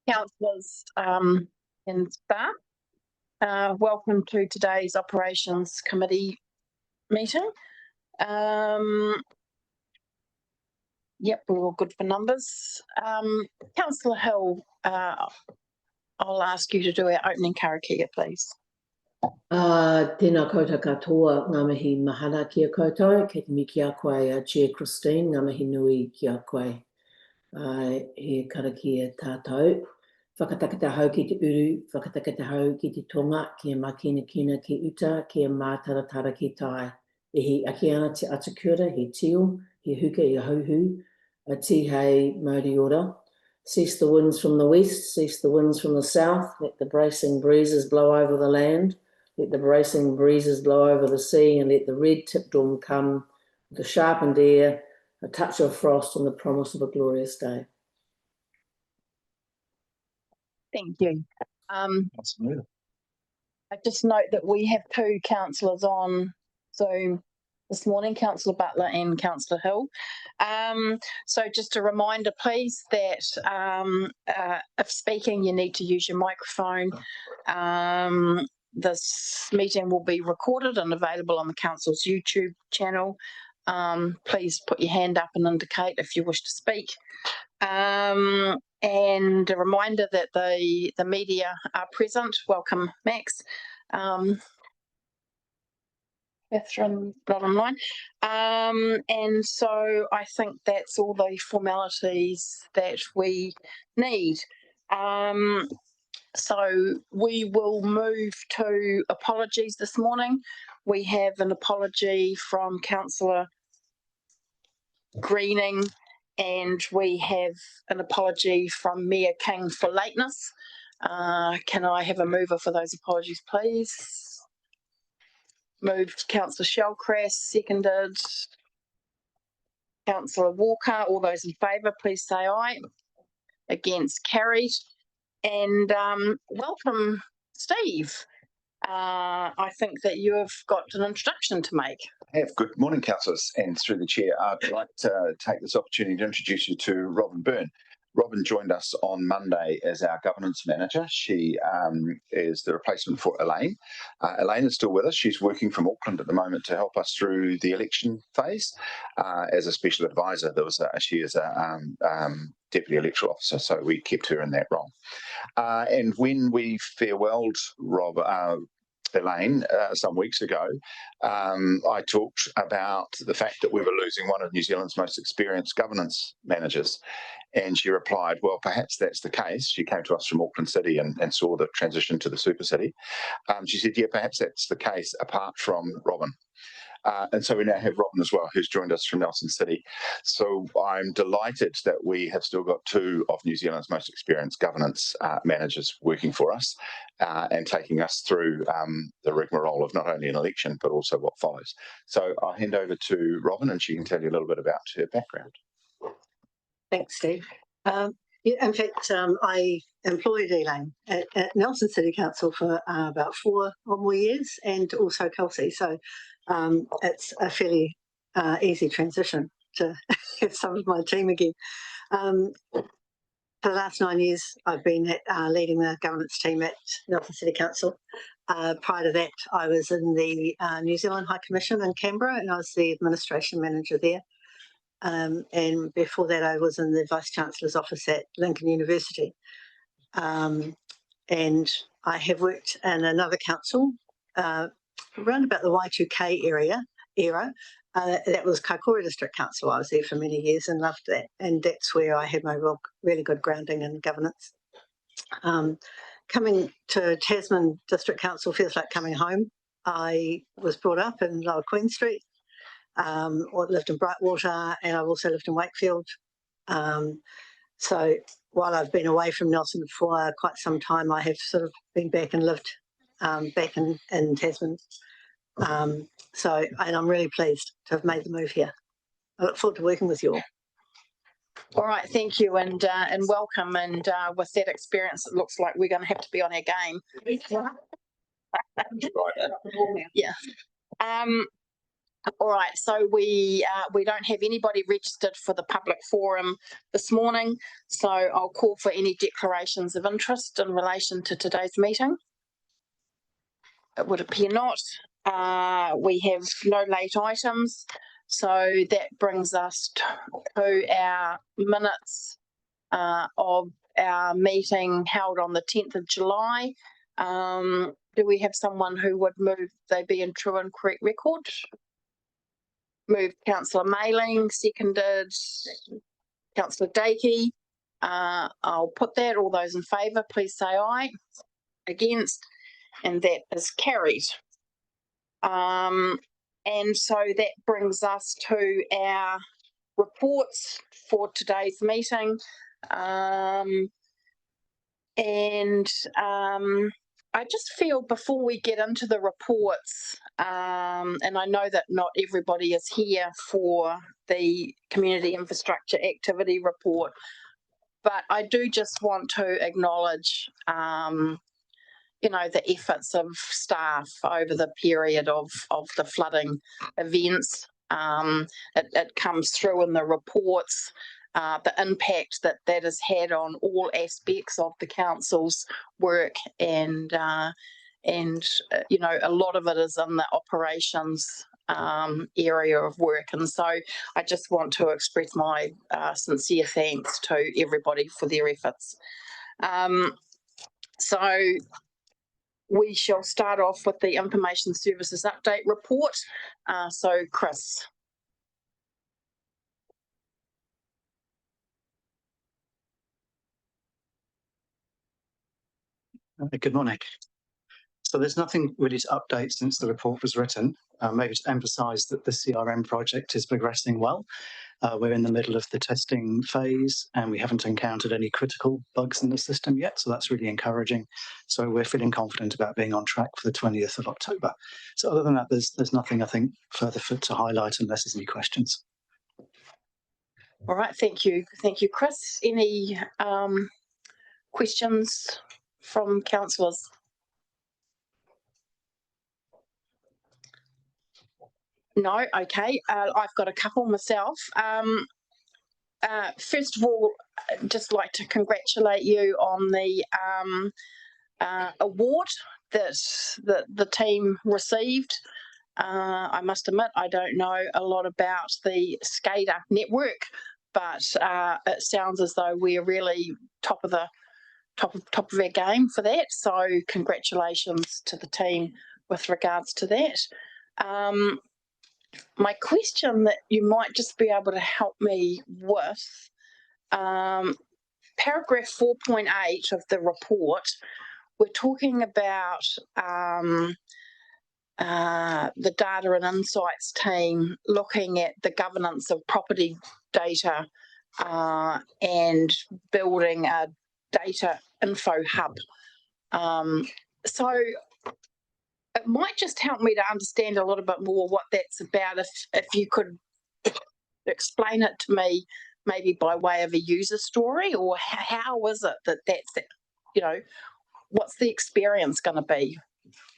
Councillors and staff, welcome to today's Operations Committee meeting. Yep, we're all good for numbers. Councillor Hill, I'll ask you to do our opening karakia, please. Tēnā koutou katoa, ngā mihi mahana ki a koutou, kei te mi ki a koe Chair Christine, ngā mihi nui ki a koe. He karakia tātou. Whakatakata hau ki te uru, whakatakata hau ki te tonga, kia makina kina ki uta, kia mātaratara ki tai. E he ake ana te atakura, he tio, he huka, he hauhu, a ti hei Māori ora. Cease the winds from the west, cease the winds from the south, let the bracing breezes blow over the land, let the bracing breezes blow over the sea, and let the red tip dawn come with a sharpened air, a touch of frost and the promise of a glorious day. Thank you. I just note that we have two councillors on Zoom this morning, Councillor Butler and Councillor Hill. So just a reminder, please, that if speaking, you need to use your microphone. This meeting will be recorded and available on the Council's YouTube channel. Please put your hand up and indicate if you wish to speak. And a reminder that the media are present. Welcome, Max. Catherine, bottom line. And so I think that's all the formalities that we need. So we will move to apologies this morning. We have an apology from Councillor Greening, and we have an apology from Mayor King for lateness. Can I have a mover for those apologies, please? Moved Councillor Shellcrass, seconded Councillor Walker. All those in favour, please say aye. Against, carried. And welcome, Steve. I think that you have got an introduction to make. Good morning, councillors, and through the chair, I'd like to take this opportunity to introduce you to Robin Byrne. Robin joined us on Monday as our governance manager. She is the replacement for Elaine. Elaine is still with us. She's working from Auckland at the moment to help us through the election phase as a special advisor. She is a deputy electoral officer, so we kept her in that role. And when we farewelled Elaine some weeks ago, I talked about the fact that we were losing one of New Zealand's most experienced governance managers, and she replied, well, perhaps that's the case. She came to us from Auckland City and saw the transition to the super city. She said, yeah, perhaps that's the case apart from Robin. And so we now have Robin as well, who's joined us from Nelson City. So I'm delighted that we have still got two of New Zealand's most experienced governance managers working for us and taking us through the rigmarole of not only an election, but also what follows. So I'll hand over to Robin and she can tell you a little bit about her background. Thanks, Steve. Yeah, in fact, I employed Elaine at Nelson City Council for about 4 or more years, and also Kelsey. So it's a fairly easy transition to have some of my team again. For the last 9 years, I've been leading the governance team at Nelson City Council. Prior to that, I was in the New Zealand High Commission in Canberra, and I was the administration manager there. And before that, I was in the Vice-Chancellor's office at Lincoln University. And I have worked in another council around about the Y2K era. That was Kaikoura District Council. I was there for many years and loved that. And that's where I had my really good grounding in governance. Coming to Tasman District Council feels like coming home. I was brought up in Lower Queen Street. Or lived in Brightwater, and I've also lived in Wakefield. So while I've been away from Nelson for quite some time, I have sort of been back and lived back in Tasman. And I'm really pleased to have made the move here. I look forward to working with you all. All right, thank you, and welcome. And with that experience, it looks like we're going to have to be on our game. Yeah. All right, so we don't have anybody registered for the public forum this morning, so I'll call for any declarations of interest in relation to today's meeting. It would appear not. We have no late items, so that brings us to our minutes of our meeting held on the 10th of July. Do we have someone who would move they be in true and correct record? Moved Councillor Mayling, seconded Councillor Dakey. I'll put that. All those in favour, please say aye. Against, and that is carried. And so that brings us to our reports for today's meeting. I just feel before we get into the reports, and I know that not everybody is here for the community infrastructure activity report, but I do just want to acknowledge, you know, the efforts of staff over the period of the flooding events. It comes through in the reports. The impact that has had on all aspects of the council's work, and you know, a lot of it is in the operations area of work, and so I just want to express my sincere thanks to everybody for their efforts. So we shall start off with the Information Services Update Report. So Chris. Good morning. So there's nothing really to update since the report was written. Maybe to emphasise that the CRM project is progressing well. We're in the middle of the testing phase and we haven't encountered any critical bugs in the system yet, so that's really encouraging. So we're feeling confident about being on track for the 20th of October. So other than that, there's nothing, I think, further to highlight unless there's any questions. All right, thank you. Thank you, Chris. Any questions from councillors? No, okay. I've got a couple myself. First of all, I'd just like to congratulate you on the award that the team received. I must admit, I don't know a lot about the SCADA network, but it sounds as though we're really top of our game for that. So congratulations to the team with regards to that. My question that you might just be able to help me with, paragraph 4.8 of the report, we're talking about the data and insights team looking at the governance of property data and building a data info hub. So it might just help me to understand a little bit more what that's about. If you could explain it to me, maybe by way of a user story, or how is it that's, you know, what's the experience going to be?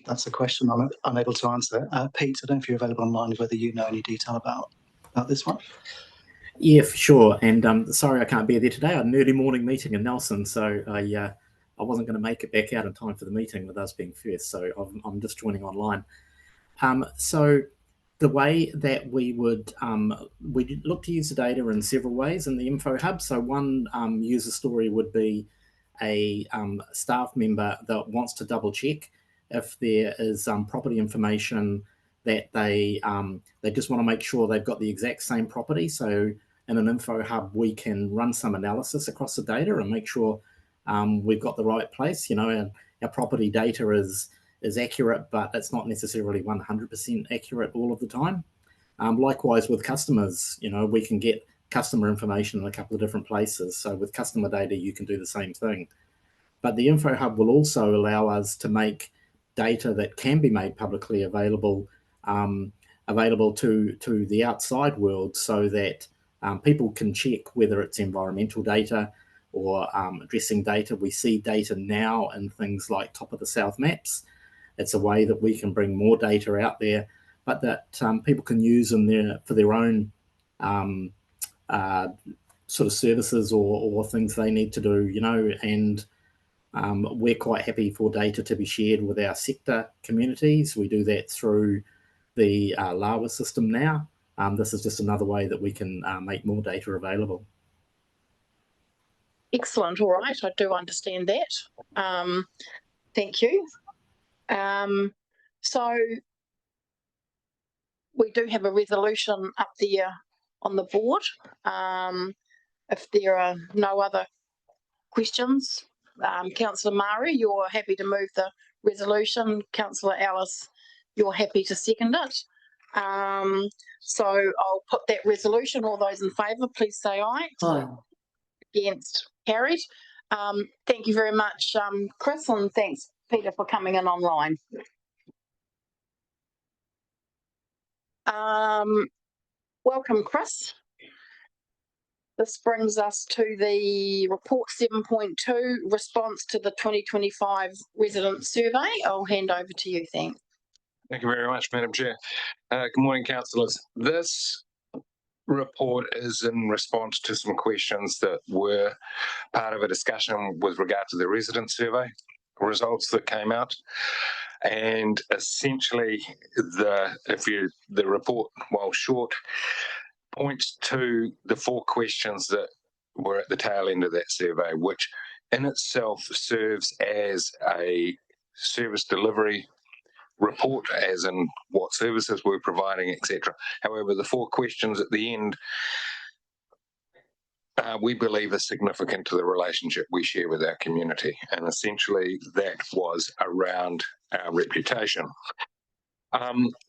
That's a question I'm unable to answer. Pete, I don't know if you're available online, whether you know any detail about this one. Yeah, for sure. And sorry I can't be there today. I had an early morning meeting in Nelson, so I wasn't going to make it back out in time for the meeting with us being first. So I'm just joining online. So the way that we would look to use the data in several ways in the Info Hub. So one user story would be a staff member that wants to double check if there is property information that they just want to make sure they've got the exact same property. So in an Info Hub, we can run some analysis across the data and make sure we've got the right place. You know, our property data is accurate, but it's not necessarily 100% accurate all of the time. Likewise with customers, you know, we can get customer information in a couple of different places. So with customer data, you can do the same thing. But the Info Hub will also allow us to make data that can be made publicly available to the outside world, so that people can check whether it's environmental data or addressing data. We see data now in things like Top of the South maps. It's a way that we can bring more data out there, but that people can use in for their own sort of services or things they need to do, and we're quite happy for data to be shared with our sector communities. We do that through the LAWA system now. This is just another way that we can make more data available. Excellent. All right. I do understand that. Thank you. So we do have a resolution up there on the board. If there are no other questions, Councillor Mari, you're happy to move the resolution. Councillor Ellis, you're happy to second it. So I'll put that resolution. All those in favour, please say aye. Aye. Against, carried. Thank you very much, Chris, and thanks, Peter, for coming in online. Welcome, Chris. This brings us to the report 7.2, response to the 2025 resident survey. I'll hand over to you, thanks. Thank you very much, Madam Chair. Good morning, councillors. This report is in response to some questions that were part of a discussion with regard to the resident survey results that came out. And essentially, the report, while short, points to the 4 questions that were at the tail end of that survey, which in itself serves as a service delivery report, as in what services we're providing, etc. However, the 4 questions at the end we believe are significant to the relationship we share with our community, and essentially that was around our reputation.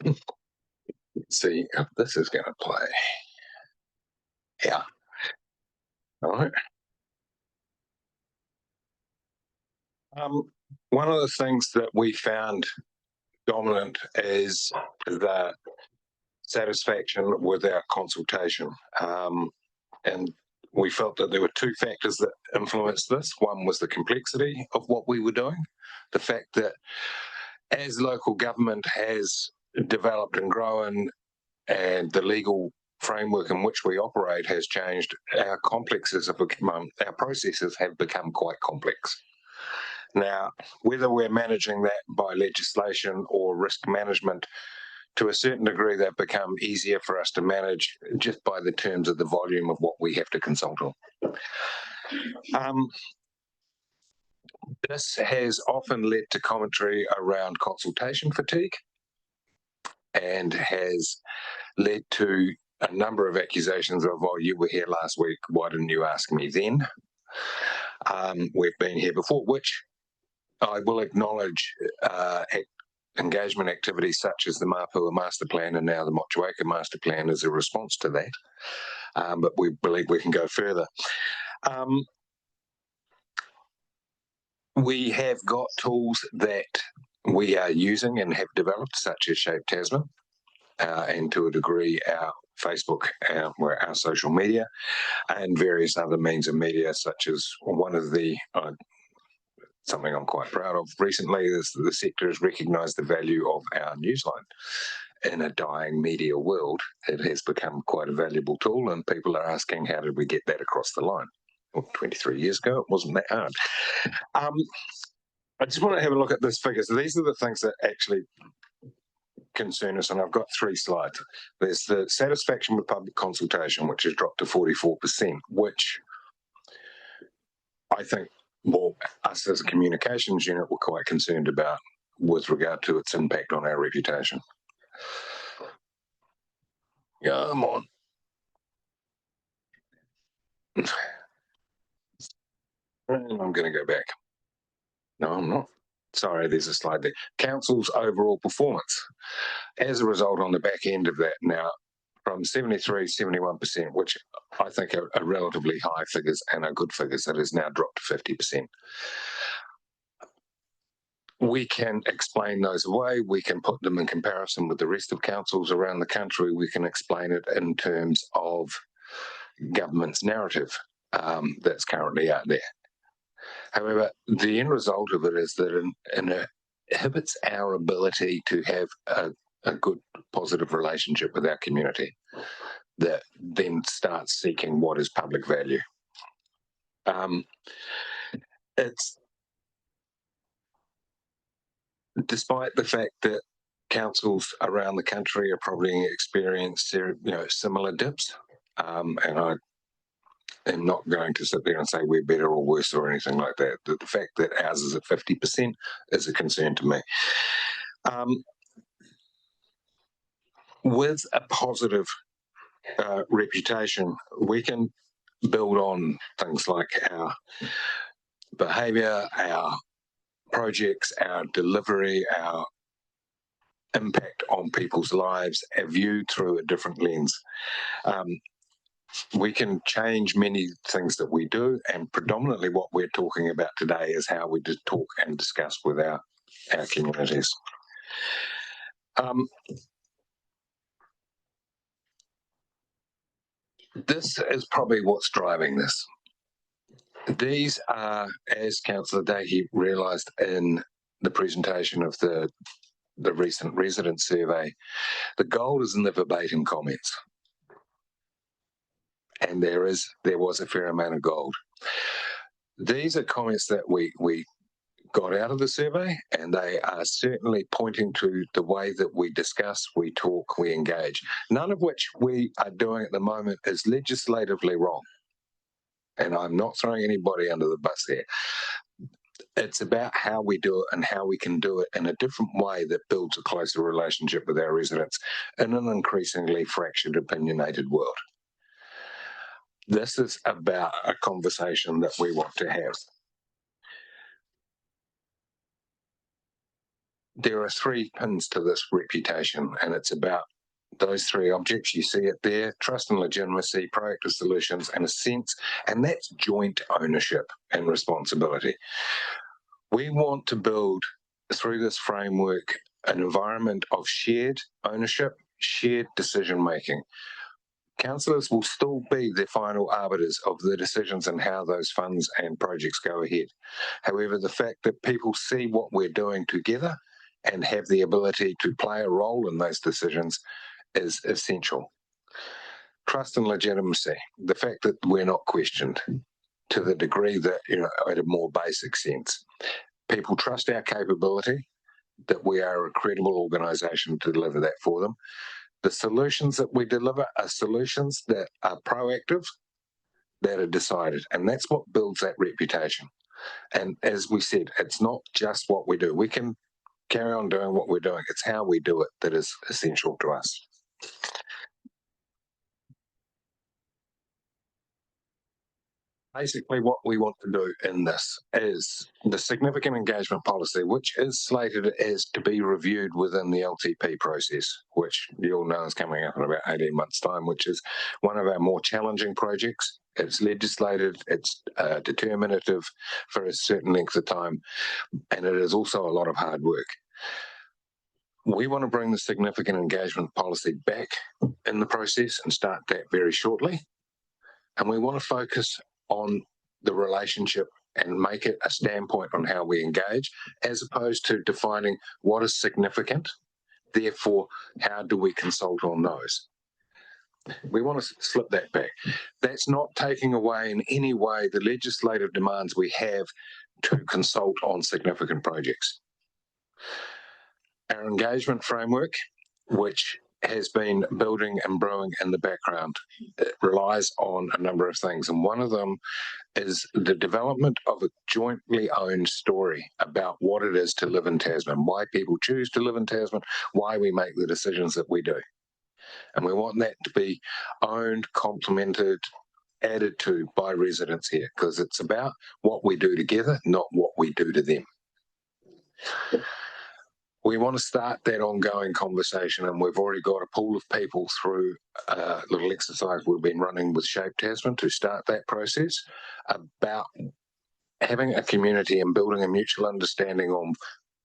Let's see if this is going to play. Yeah. All right. One of the things that we found dominant is the satisfaction with our consultation. And we felt that there were 2 factors that influenced this. One was the complexity of what we were doing, the fact that as local government has developed and grown and the legal framework in which we operate has changed, our processes have become quite complex. Now, whether we're managing that by legislation or risk management, to a certain degree, they've become easier for us to manage just by the terms of the volume of what we have to consult on. This has often led to commentary around consultation fatigue and has led to a number of accusations of, oh, you were here last week, why didn't you ask me then? We've been here before, which I will acknowledge engagement activities such as the Mapua Master Plan and now the Motueka Master Plan is a response to that. But we believe we can go further. We have got tools that we are using and have developed, such as Shape Tasman, and to a degree our Facebook, our social media, and various other means of media, such as one of the something I'm quite proud of recently is the sector has recognised the value of our newsline. In a dying media world, it has become quite a valuable tool, and people are asking, how did we get that across the line? Well, 23 years ago, it wasn't that hard. I just want to have a look at this figure. So these are the things that actually concern us, and I've got 3 slides. There's the satisfaction with public consultation, which has dropped to 44%, which I think, well, us as a communications unit were quite concerned about with regard to its impact on our reputation. Come on. And I'm going to go back. No, I'm not. Sorry, there's a slide there. Council's overall performance. As a result, on the back end of that now, from 73, 71%, which I think are relatively high figures and are good figures, that has now dropped to 50%. We can explain those away. We can put them in comparison with the rest of councils around the country. We can explain it in terms of government's narrative that's currently out there. However, the end result of it is that it inhibits our ability to have a a good, positive relationship with our community that then starts seeking what is public value. It's despite the fact that councils around the country are probably experiencing, similar dips, and I am not going to sit there and say we're better or worse or anything like that. The fact that ours is at 50% is a concern to me. With a positive reputation, we can build on things like our behaviour, our projects, our delivery, our impact on people's lives, are viewed through a different lens. We can change many things that we do, and predominantly what we're talking about today is how we talk and discuss with our communities. This is probably what's driving this. These are, as Councillor Dahey realised in the presentation of the recent resident survey, the gold is in the verbatim comments. And there was a fair amount of gold. These are comments that we got out of the survey, and they are certainly pointing to the way that we discuss, we talk, we engage. None of which we are doing at the moment is legislatively wrong. And I'm not throwing anybody under the bus here. It's about how we do it and how we can do it in a different way that builds a closer relationship with our residents in an increasingly fractured, opinionated world. This is about a conversation that we want to have. There are 3 pins to this reputation, and it's about those 3 objects. You see it there: trust and legitimacy, proactive solutions, and a sense, and that's joint ownership and responsibility. We want to build, through this framework, an environment of shared ownership, shared decision-making. Councillors will still be the final arbiters of the decisions and how those funds and projects go ahead. However, the fact that people see what we're doing together and have the ability to play a role in those decisions is essential. Trust and legitimacy, the fact that we're not questioned to the degree that, at a more basic sense. People trust our capability, that we are a credible organisation to deliver that for them. The solutions that we deliver are solutions that are proactive, that are decided, and that's what builds that reputation. And as we said, it's not just what we do. We can carry on doing what we're doing. It's how we do it that is essential to us. Basically, what we want to do in this is the significant engagement policy, which is slated as to be reviewed within the LTP process, which you all know is coming up in about 18 months' time, which is one of our more challenging projects. It's legislated, it's determinative for a certain length of time, and it is also a lot of hard work. We want to bring the significant engagement policy back in the process and start that very shortly. And we want to focus on the relationship and make it a standpoint on how we engage, as opposed to defining what is significant. Therefore, how do we consult on those? We want to slip that back. That's not taking away in any way the legislative demands we have to consult on significant projects. Our engagement framework, which has been building and brewing in the background, it relies on a number of things, and one of them is the development of a jointly owned story about what it is to live in Tasman, why people choose to live in Tasman, why we make the decisions that we do. And we want that to be owned, complemented, added to by residents here, because it's about what we do together, not what we do to them. We want to start that ongoing conversation, and we've already got a pool of people through a little exercise we've been running with Shape Tasman to start that process about having a community and building a mutual understanding on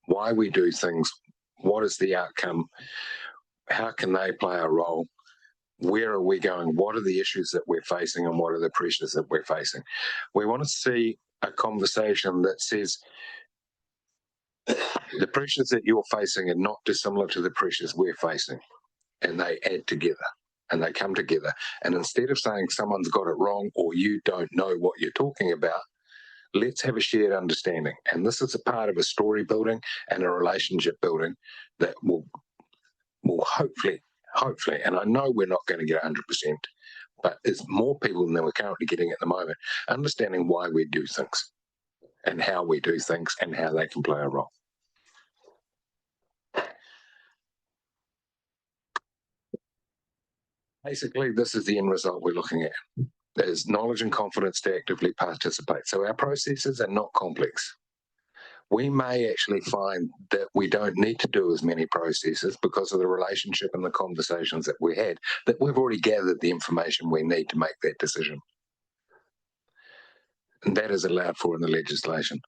why we do things, what is the outcome, how can they play a role, where are we going, what are the issues that we're facing, and what are the pressures that we're facing. We want to see a conversation that says, The pressures that you're facing are not dissimilar to the pressures we're facing, and they add together and they come together. And instead of saying someone's got it wrong or you don't know what you're talking about, let's have a shared understanding. And this is a part of a story building and a relationship building that will hopefully, and I know we're not going to get 100%, but it's more people than we're currently getting at the moment, understanding why we do things and how we do things and how they can play a role. Basically, this is the end result we're looking at. There's knowledge and confidence to actively participate. So our processes are not complex. We may actually find that we don't need to do as many processes because of the relationship and the conversations that we had, that we've already gathered the information we need to make that decision. And that is allowed for in the legislation.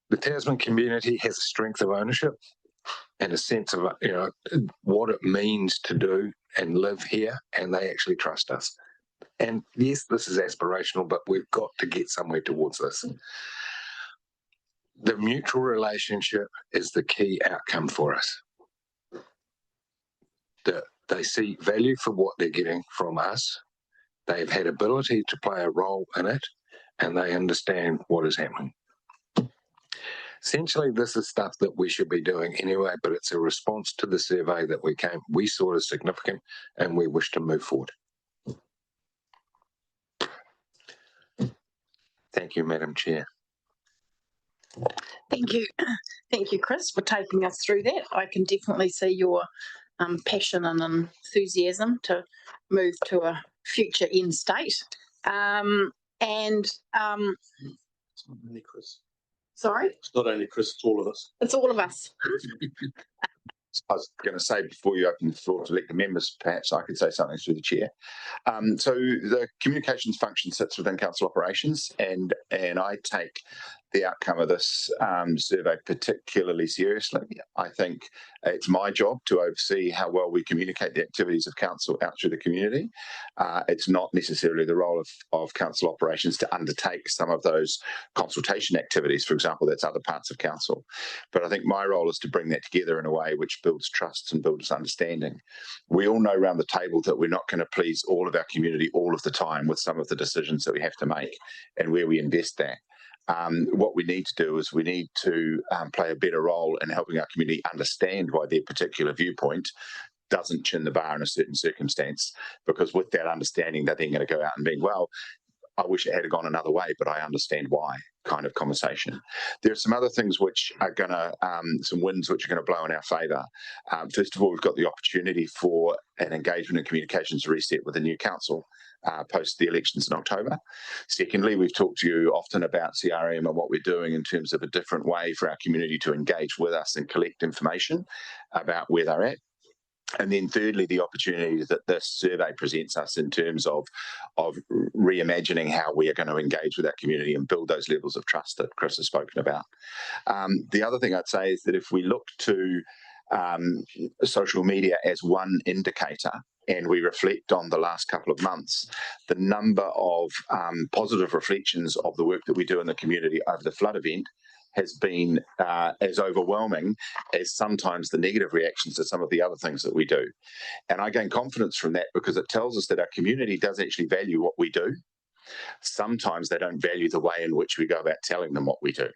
The Tasman community has a strength of ownership and a sense of, what it means to do and live here, and they actually trust us. And yes, this is aspirational, but we've got to get somewhere towards this. The mutual relationship is the key outcome for us. They see value for what they're getting from us. They've had ability to play a role in it, and they understand what is happening. Essentially, this is stuff that we should be doing anyway, but it's a response to the survey that we saw as significant, and we wish to move forward. Thank you, Madam Chair. Thank you. Thank you, Chris, for taking us through that. I can definitely see your passion and enthusiasm to move to a future end state. It's not only Chris. Sorry? It's not only Chris, it's all of us. It's all of us. I was going to say, before you open the floor to let the members, perhaps I could say something through the chair. So the communications function sits within council operations, and I take the outcome of this survey particularly seriously. I think it's my job to oversee how well we communicate the activities of council out through the community. It's not necessarily the role of council operations to undertake some of those consultation activities. For example, that's other parts of council. But I think my role is to bring that together in a way which builds trust and builds understanding. We all know around the table that we're not going to please all of our community all of the time with some of the decisions that we have to make and where we invest that. What we need to do is we need to play a better role in helping our community understand why their particular viewpoint doesn't chin the bar in a certain circumstance, because with that understanding, they're then going to go out and be, well, I wish it had gone another way, but I understand why kind of conversation. There are some other things which are going to, some winds which are going to blow in our favour. First of all, we've got the opportunity for an engagement and communications reset with the new council post the elections in October. Secondly, we've talked to you often about CRM and what we're doing in terms of a different way for our community to engage with us and collect information about where they're at. And then thirdly, the opportunity that this survey presents us in terms of reimagining how we are going to engage with our community and build those levels of trust that Chris has spoken about. The other thing I'd say is that if we look to social media as one indicator, and we reflect on the last couple of months, the number of positive reflections of the work that we do in the community over the flood event has been as overwhelming as sometimes the negative reactions to some of the other things that we do. And I gain confidence from that because it tells us that our community does actually value what we do. Sometimes they don't value the way in which we go about telling them what we do.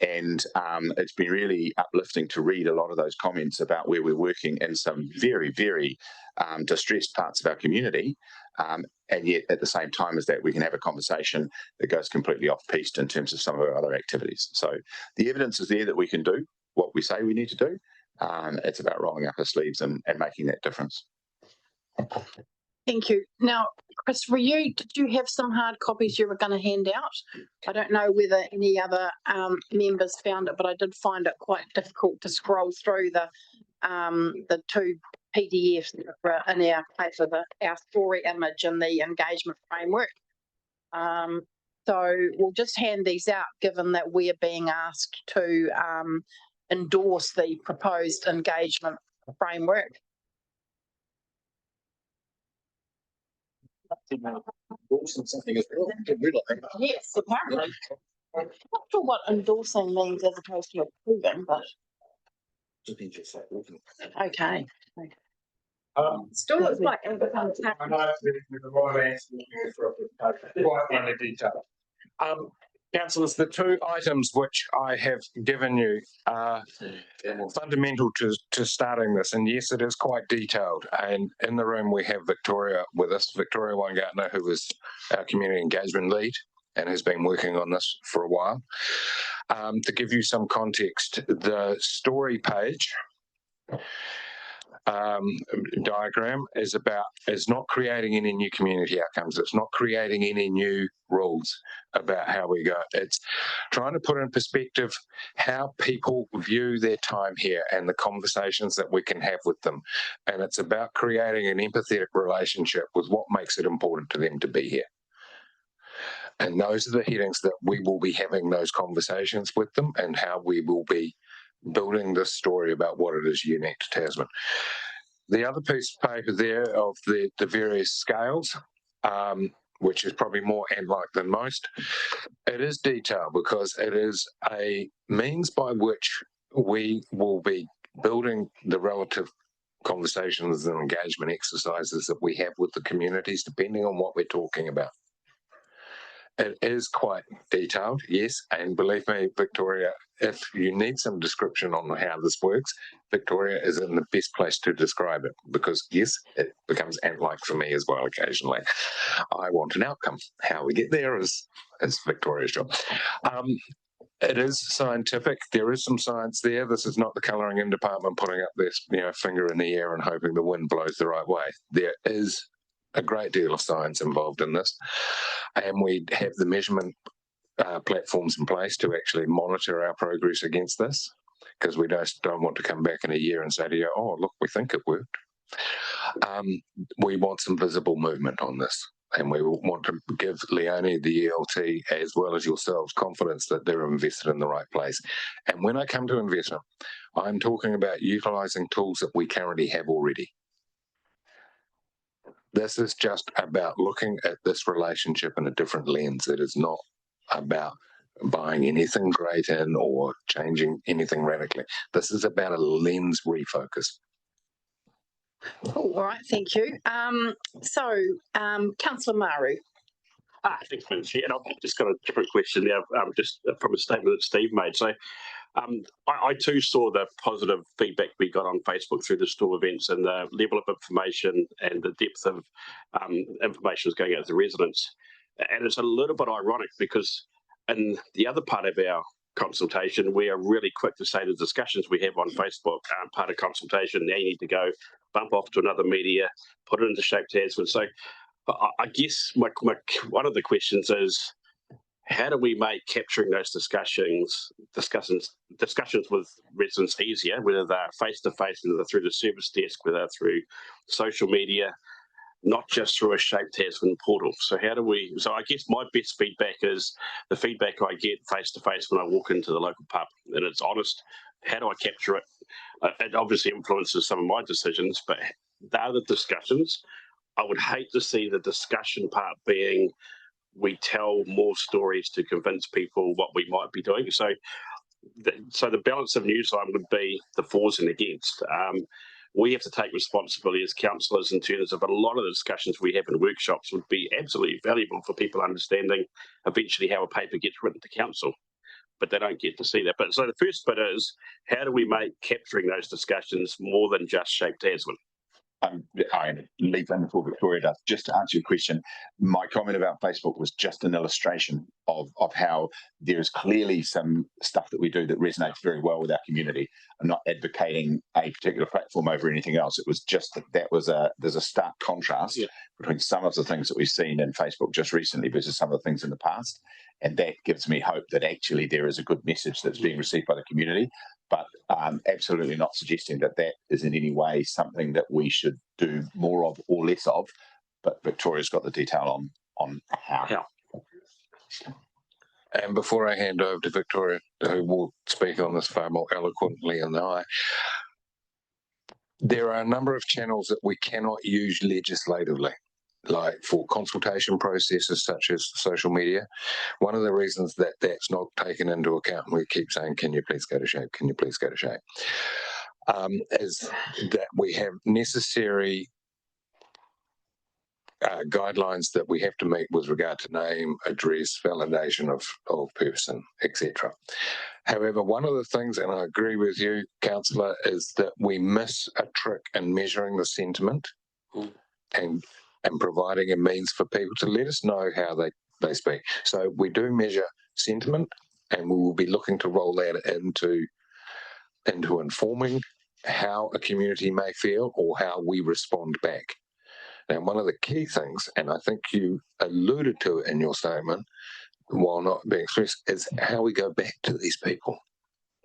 And it's been really uplifting to read a lot of those comments about where we're working in some very, very distressed parts of our community. And yet at the same time as that, we can have a conversation that goes completely off-piste in terms of some of our other activities. So the evidence is there that we can do what we say we need to do. It's about rolling up our sleeves and making that difference. Thank you. Now, Chris, did you have some hard copies you were going to hand out? I don't know whether any other members found it, but I did find it quite difficult to scroll through the two PDFs that were in our paper, our story image and the engagement framework. So we'll just hand these out, given that we are being asked to endorse the proposed engagement framework. Something as well. Yes, apparently. Not sure what endorsing means as opposed to approving, but okay. Still looks like everything's I happening. know there's a lot of answers here for quite in the detail. Councillors, the two items which I have given you are fundamental to starting this. And yes, it is quite detailed. And in the room, we have Victoria with us, Victoria Weingartner, who is our community engagement lead and has been working on this for a while. To give you some context, the story page diagram is not creating any new community outcomes. It's not creating any new rules about how we go. It's trying to put in perspective how people view their time here and the conversations that we can have with them. And it's about creating an empathetic relationship with what makes it important to them to be here. And those are the headings that we will be having those conversations with them and how we will be building this story about what it is unique to Tasman. The other piece of paper there of the various scales, which is probably more Ant-like than most, it is detailed because it is a means by which we will be building the relative conversations and engagement exercises that we have with the communities, depending on what we're talking about. It is quite detailed, yes, and believe me, Victoria, if you need some description on how this works, Victoria is in the best place to describe it because, yes, it becomes ant-like for me as well occasionally. I want an outcome. How we get there is Victoria's job. It is scientific. There is some science there. This is not the colouring in department putting up this, finger in the air and hoping the wind blows the right way. There is a great deal of science involved in this, and we have the measurement platforms in place to actually monitor our progress against this, because we don't want to come back in a year and say to you, oh, look, we think it worked. We want some visible movement on this, and we want to give Leonie, the ELT, as well as yourselves, confidence that they're invested in the right place. And when I come to investment, I'm talking about utilising tools that we currently have already. This is just about looking at this relationship in a different lens. It is not about buying anything great in or changing anything radically. This is about a lens refocus. Cool. All right. Thank you. Councillor Maru. Thanks, Madam Chair. And I've just got a different question now, just from a statement that Steve made. So I too saw the positive feedback we got on Facebook through the store events, and the level of information and the depth of information is going out to the residents. And it's a little bit ironic because in the other part of our consultation, we are really quick to say the discussions we have on Facebook aren't part of consultation. Now you need to go bump off to another media, put it into Shape Tasman. So I guess my one of the questions is, how do we make capturing those discussions with residents easier, whether they're face-to-face, whether they're through the service desk, whether they're through social media, not just through a Shape Tasman portal? So so I guess my best feedback is the feedback I get face-to-face when I walk into the local pub, and it's honest. How do I capture it? It obviously influences some of my decisions, but they're the discussions. I would hate to see the discussion part being we tell more stories to convince people what we might be doing. So the balance of news line would be the fors and against. We have to take responsibility as councillors in terms of a lot of the discussions we have in workshops would be absolutely valuable for people understanding eventually how a paper gets written to council, but they don't get to see that. But so the first bit is, how do we make capturing those discussions more than just Shape Tasman? I leave that before Victoria does. Just to answer your question, my comment about Facebook was just an illustration of how there is clearly some stuff that we do that resonates very well with our community. I'm not advocating a particular platform over anything else. It was just there's a stark contrast between some of the things that we've seen in Facebook just recently versus some of the things in the past. And that gives me hope that actually there is a good message that's being received by the community. But absolutely not suggesting that is in any way something that we should do more of or less of. But Victoria's got the detail on how. And before I hand over to Victoria, who will speak on this far more eloquently than I, there are a number of channels that we cannot use legislatively. like for consultation processes such as social media. One of the reasons that that's not taken into account, and we keep saying, can you please go to shape? Can you please go to shape? Is that we have necessary guidelines that we have to meet with regard to name, address, validation of person, etc. However, one of the things, and I agree with you, Councillor, is that we miss a trick in measuring the sentiment and providing a means for people to let us know how they speak. So we do measure sentiment, and we will be looking to roll that into informing how a community may feel or how we respond back. Now, one of the key things, and I think you alluded to it in your statement, while not being expressed, is how we go back to these people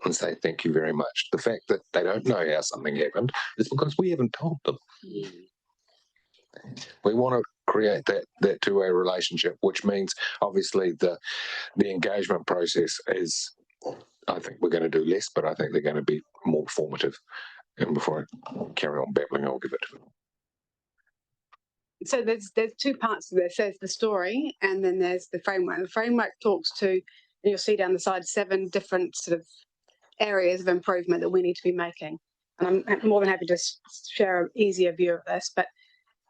and say thank you very much. The fact that they don't know how something happened is because we haven't told them. We want to create that two-way relationship, which means obviously the engagement process is, I think we're going to do less, but I think they're going to be more formative. And before I carry on babbling, I'll give it to them. So there's two parts to this. There's the story, and then there's the framework. The framework talks to, and you'll see down the side, 7 different sort of areas of improvement that we need to be making. And I'm more than happy to share an easier view of this, but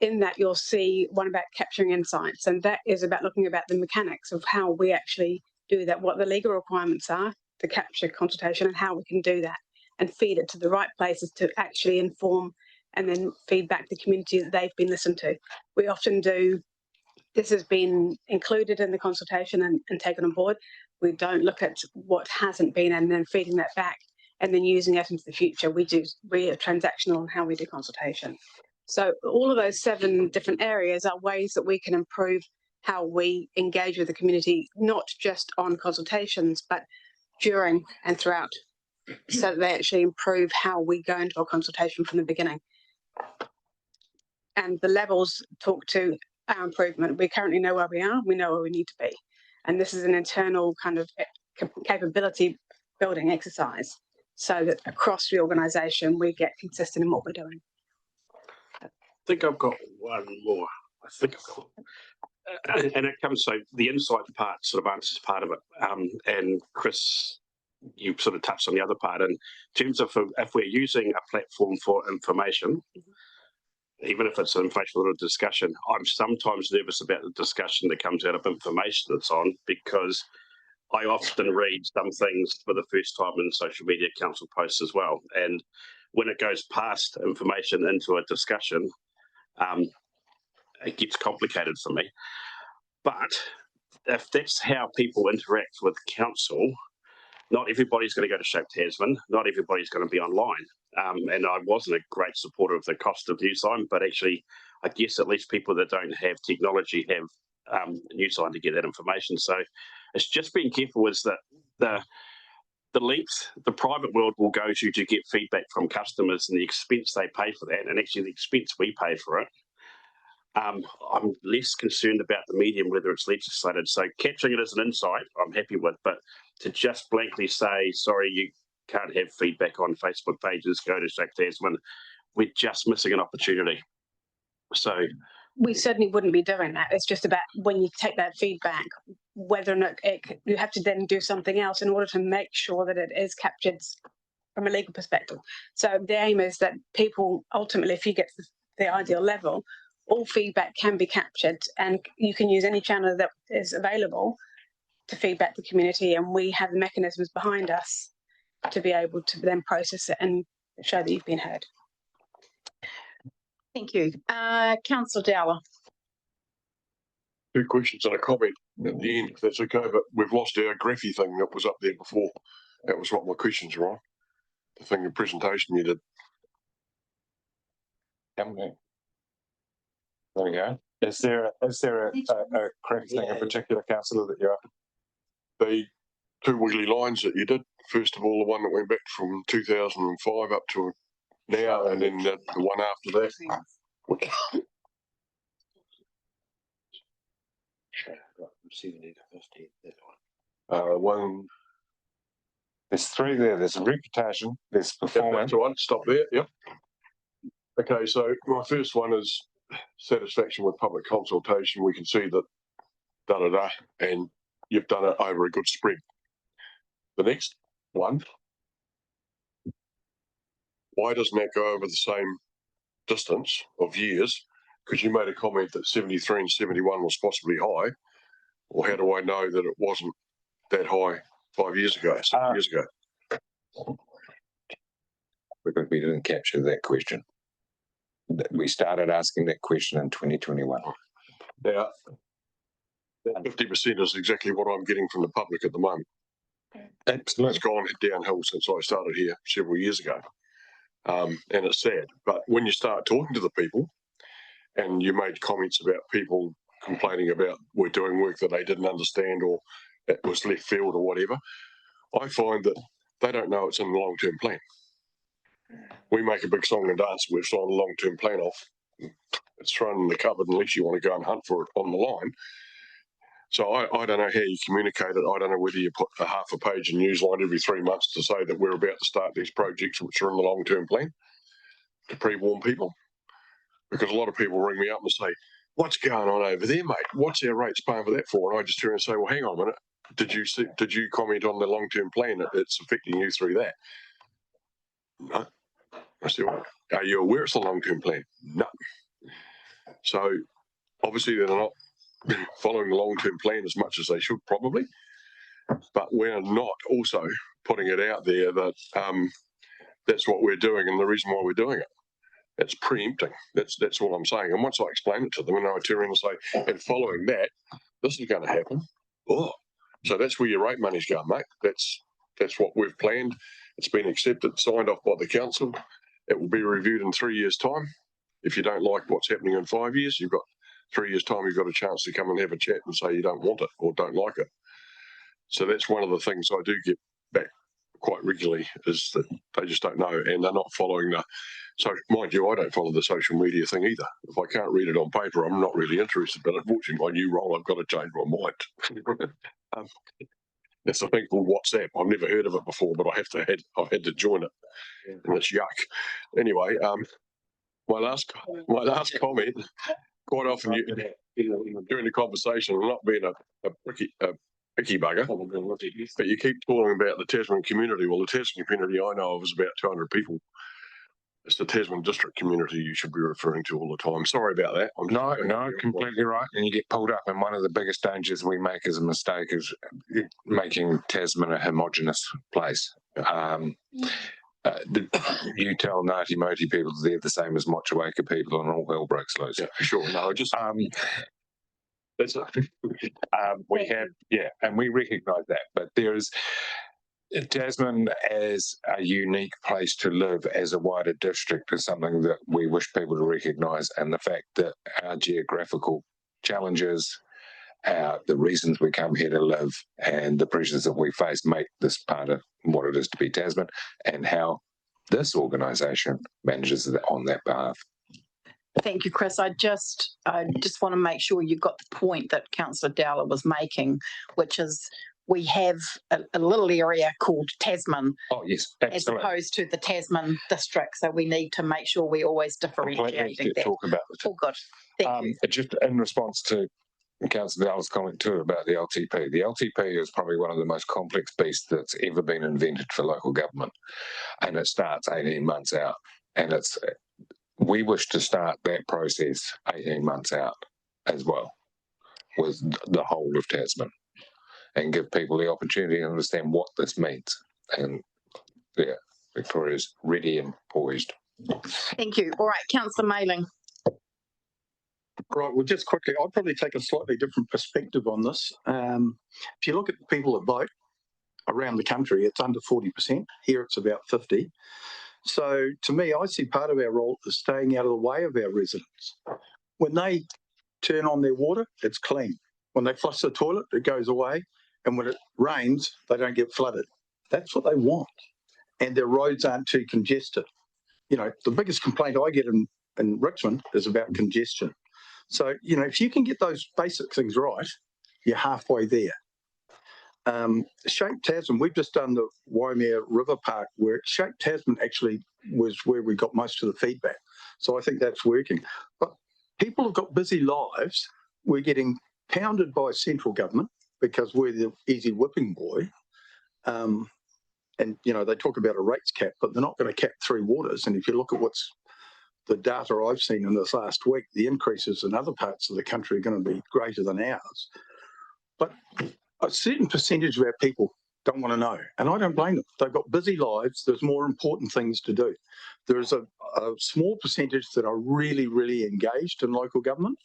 in that you'll see one about capturing insights, and that is about looking about the mechanics of how we actually do that, what the legal requirements are to capture consultation and how we can do that and feed it to the right places to actually inform and then feed back the community that they've been listened to. We often do, this has been included in the consultation and taken on board. We don't look at what hasn't been and then feeding that back and then using it into the future. We are transactional on how we do consultation. So all of those 7 different areas are ways that we can improve how we engage with the community, not just on consultations, but during and throughout, so that they actually improve how we go into our consultation from the beginning. And the levels talk to our improvement. We currently know where we are, we know where we need to be. And this is an internal kind of capability building exercise so that across the organisation we get consistent in what we're doing. I think I've got one more. I think I've got and it comes, so the insight part sort of answers part of it. And Chris, you sort of touched on the other part in terms of if we're using a platform for information, even if it's an informational discussion, I'm sometimes nervous about the discussion that comes out of information that's on, because I often read some things for the first time in social media council posts as well. And when it goes past information into a discussion, it gets complicated for me. But if that's how people interact with council, not everybody's going to go to Shape Tasman, not everybody's going to be online. And I wasn't a great supporter of the cost of Newsign, but actually, I guess at least people that don't have technology have Newsign to get that information. So it's just being careful is that the length the private world will go to get feedback from customers and the expense they pay for that, and actually the expense we pay for it. I'm less concerned about the medium, whether it's legislated. So capturing it as an insight, I'm happy with, but to just blankly say, sorry, you can't have feedback on Facebook pages, go to Shape Tasman, we're just missing an opportunity. So we certainly wouldn't be doing that. It's just about when you take that feedback, whether or not you have to then do something else in order to make sure that it is captured from a legal perspective. So the aim is that people ultimately, if you get to the ideal level, all feedback can be captured, and you can use any channel that is available to feedback the community, and we have the mechanisms behind us to be able to then process it and show that you've been heard. Thank you. Councillor Dowler. 2 questions and a comment at the end, if that's okay, but we've lost our graphy thing that was up there before. That was what my questions were on. The thing, the presentation you did. Okay. There we go. Is there a correct thing in particular, councillor, that you're after? The 2 wiggly lines that you did. First of all, the one that went back from 2005 up to now, and then the one after that. One. There's 3 there. There's a reputation, there's Yep, performance. that's the one. Stop there. Yep. Okay, so my first one is satisfaction with public consultation, we can see that da-da-da, and you've done it over a good spread. The next one, why doesn't that go over the same distance of years? Because you made a comment that 73 and 71 was possibly high. Or how do I know that it wasn't that high 5 years ago, 6 years ago? Because we didn't capture that question. We started asking that question in 2021. Now, that 50% is exactly what I'm getting from the public at the moment. Absolutely. It's gone downhill since I started here several years ago. And it's sad. But when you start talking to the people, and you made comments about people complaining about we're doing work that they didn't understand or it was left field or whatever, I find that they don't know it's in the long-term plan. We make a big song and dance, we've signed a long-term plan off. It's thrown in the cupboard unless you want to go and hunt for it on the line. So I don't know how you communicate it. I don't know whether you put a half a page in Newsline every 3 months to say that we're about to start these projects which are in the long-term plan to pre-warn people. Because a lot of people ring me up and say, what's going on over there, mate? What's our rates paying for that for? And I just turn and say, well, hang on a minute. Did you comment on the long-term plan that it's affecting you through that? No. I said, well, are you aware it's a long-term plan? No. So obviously they're not following the long-term plan as much as they should probably, but we're not also putting it out there that that's what we're doing and the reason why we're doing it. It's preempting. That's what I'm saying. And once I explain it to them and I turn around and say, and following that, this is going to happen. Oh, so that's where your rate money's going, mate. That's what we've planned. It's been accepted, signed off by the council. It will be reviewed in 3 years' time. If you don't like what's happening in 5 years, you've got 3 years' time, you've got a chance to come and have a chat and say you don't want it or don't like it. So that's one of the things I do get back quite regularly is that they just don't know and they're not following the. So mind you, I don't follow the social media thing either. If I can't read it on paper, I'm not really interested. But unfortunately, my new role, I've got to change my mind. There's a thing called WhatsApp. I've never heard of it before, but I've had to join it, and it's yuck. Anyway, my last comment. Quite often, during the conversation, I'm not being a picky bugger, but you keep talking about the Tasman community. Well, the Tasman community I know of is about 200 people. It's the Tasman district community you should be referring to all the time. Sorry about that. No, completely right. And you get pulled up. And one of the biggest dangers we make as a mistake is making Tasman a homogenous place. You tell Ngāti Moti people they're the same as Motueka people and all hell breaks loose. Yeah, sure. No, just that's we have, and we recognise that. But there is Tasman as a unique place to live as a wider district is something that we wish people to recognise, and the fact that our geographical challenges, the reasons we come here to live, and the pressures that we face make this part of what it is to be Tasman, and how this organisation manages it on that path. Thank you, Chris. I just want to make sure you got the point that Councillor Dowler was making, which is we have a little area called Tasman. Oh, yes, absolutely. As opposed to the Tasman district. So we need to make sure we always differentiate that. Talk about it. Oh, good. Thank you. Just in response to Councillor Dowler's comment too about the LTP. The LTP is probably one of the most complex beasts that's ever been invented for local government. And it starts 18 months out. And we wish to start that process 18 months out as well with the whole of Tasman and give people the opportunity to understand what this means. And Victoria's ready and poised. Thank you. All right, Councillor Mayling. Right, well, just quickly, I'd probably take a slightly different perspective on this. If you look at the people that vote around the country, it's under 40%. Here it's about 50%. So to me, I see part of our role is staying out of the way of our residents. When they turn on their water, it's clean. When they flush the toilet, it goes away. And when it rains, they don't get flooded. That's what they want. And their roads aren't too congested. You know, the biggest complaint I get in Richmond is about congestion. So, you know, if you can get those basic things right, you're halfway there. Shape Tasman, we've just done the Waimea River Park where Shape Tasman actually was where we got most of the feedback. So I think that's working. But people have got busy lives. We're getting pounded by central government because we're the easy whipping boy. And, you know, they talk about a rates cap, but they're not going to cap Three Waters. And if you look at what's the data I've seen in this last week, the increases in other parts of the country are going to be greater than ours. But a certain percentage of our people don't want to know, and I don't blame them. They've got busy lives. There's more important things to do. There is a small percentage that are really, really engaged in local government,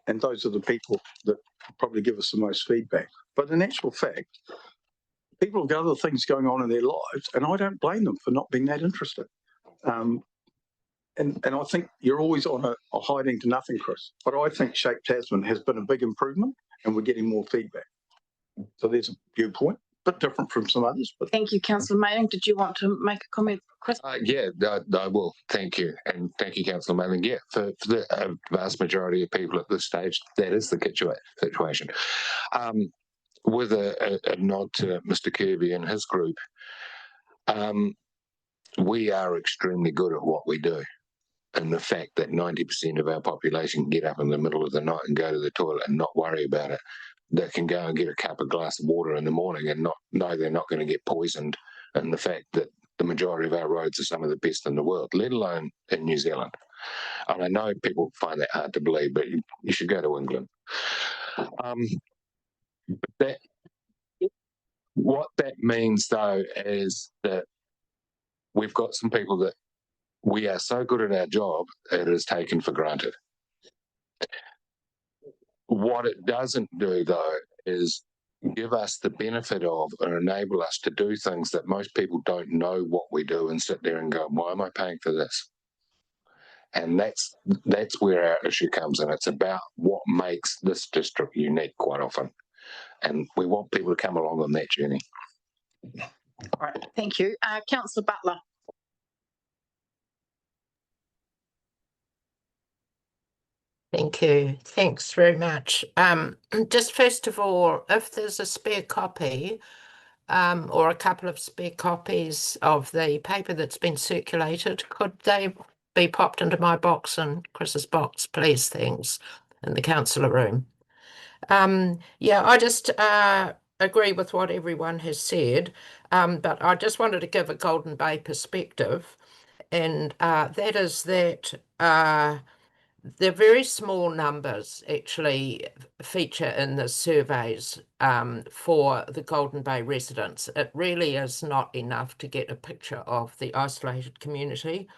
and those are the people that probably give us the most feedback. But in actual fact, people have got other things going on in their lives, and I don't blame them for not being that interested. And I think you're always on a hiding to nothing, Chris. But I think Shape Tasman has been a big improvement, and we're getting more feedback. So there's a viewpoint, a bit different from some others. But Thank you, Councillor Mailing. Did you want to make a comment, Chris? Yeah, I will. Thank you. And thank you, Councillor Mailing. Yeah, for the vast majority of people at this stage, that is the situation. With a nod to Mr. Kirby and his group, we are extremely good at what we do. And the fact that 90% of our population can get up in the middle of the night and go to the toilet and not worry about it, that can go and get a glass of water in the morning and not know they're not going to get poisoned, and the fact that the majority of our roads are some of the best in the world, let alone in New Zealand. And I know people find that hard to believe, but you should go to England. What that means, though, is that we've got some people that we are so good at our job, it is taken for granted. What it doesn't do, though, is give us the benefit of and enable us to do things that most people don't know what we do and sit there and go, why am I paying for this? And that's where our issue comes in. It's about what makes this district unique quite often. And we want people to come along on that journey. All right, thank you. Councillor Butler. Thank you. Thanks very much. Just first of all, if there's a spare copy or a couple of spare copies of the paper that's been circulated, could they be popped into my box and Chris's box, please? Thanks, in the councillor room. Yeah, I just agree with what everyone has said, but I just wanted to give a Golden Bay perspective, and that is that the very small numbers actually feature in the surveys for the Golden Bay residents. It really is not enough to get a picture of the isolated community.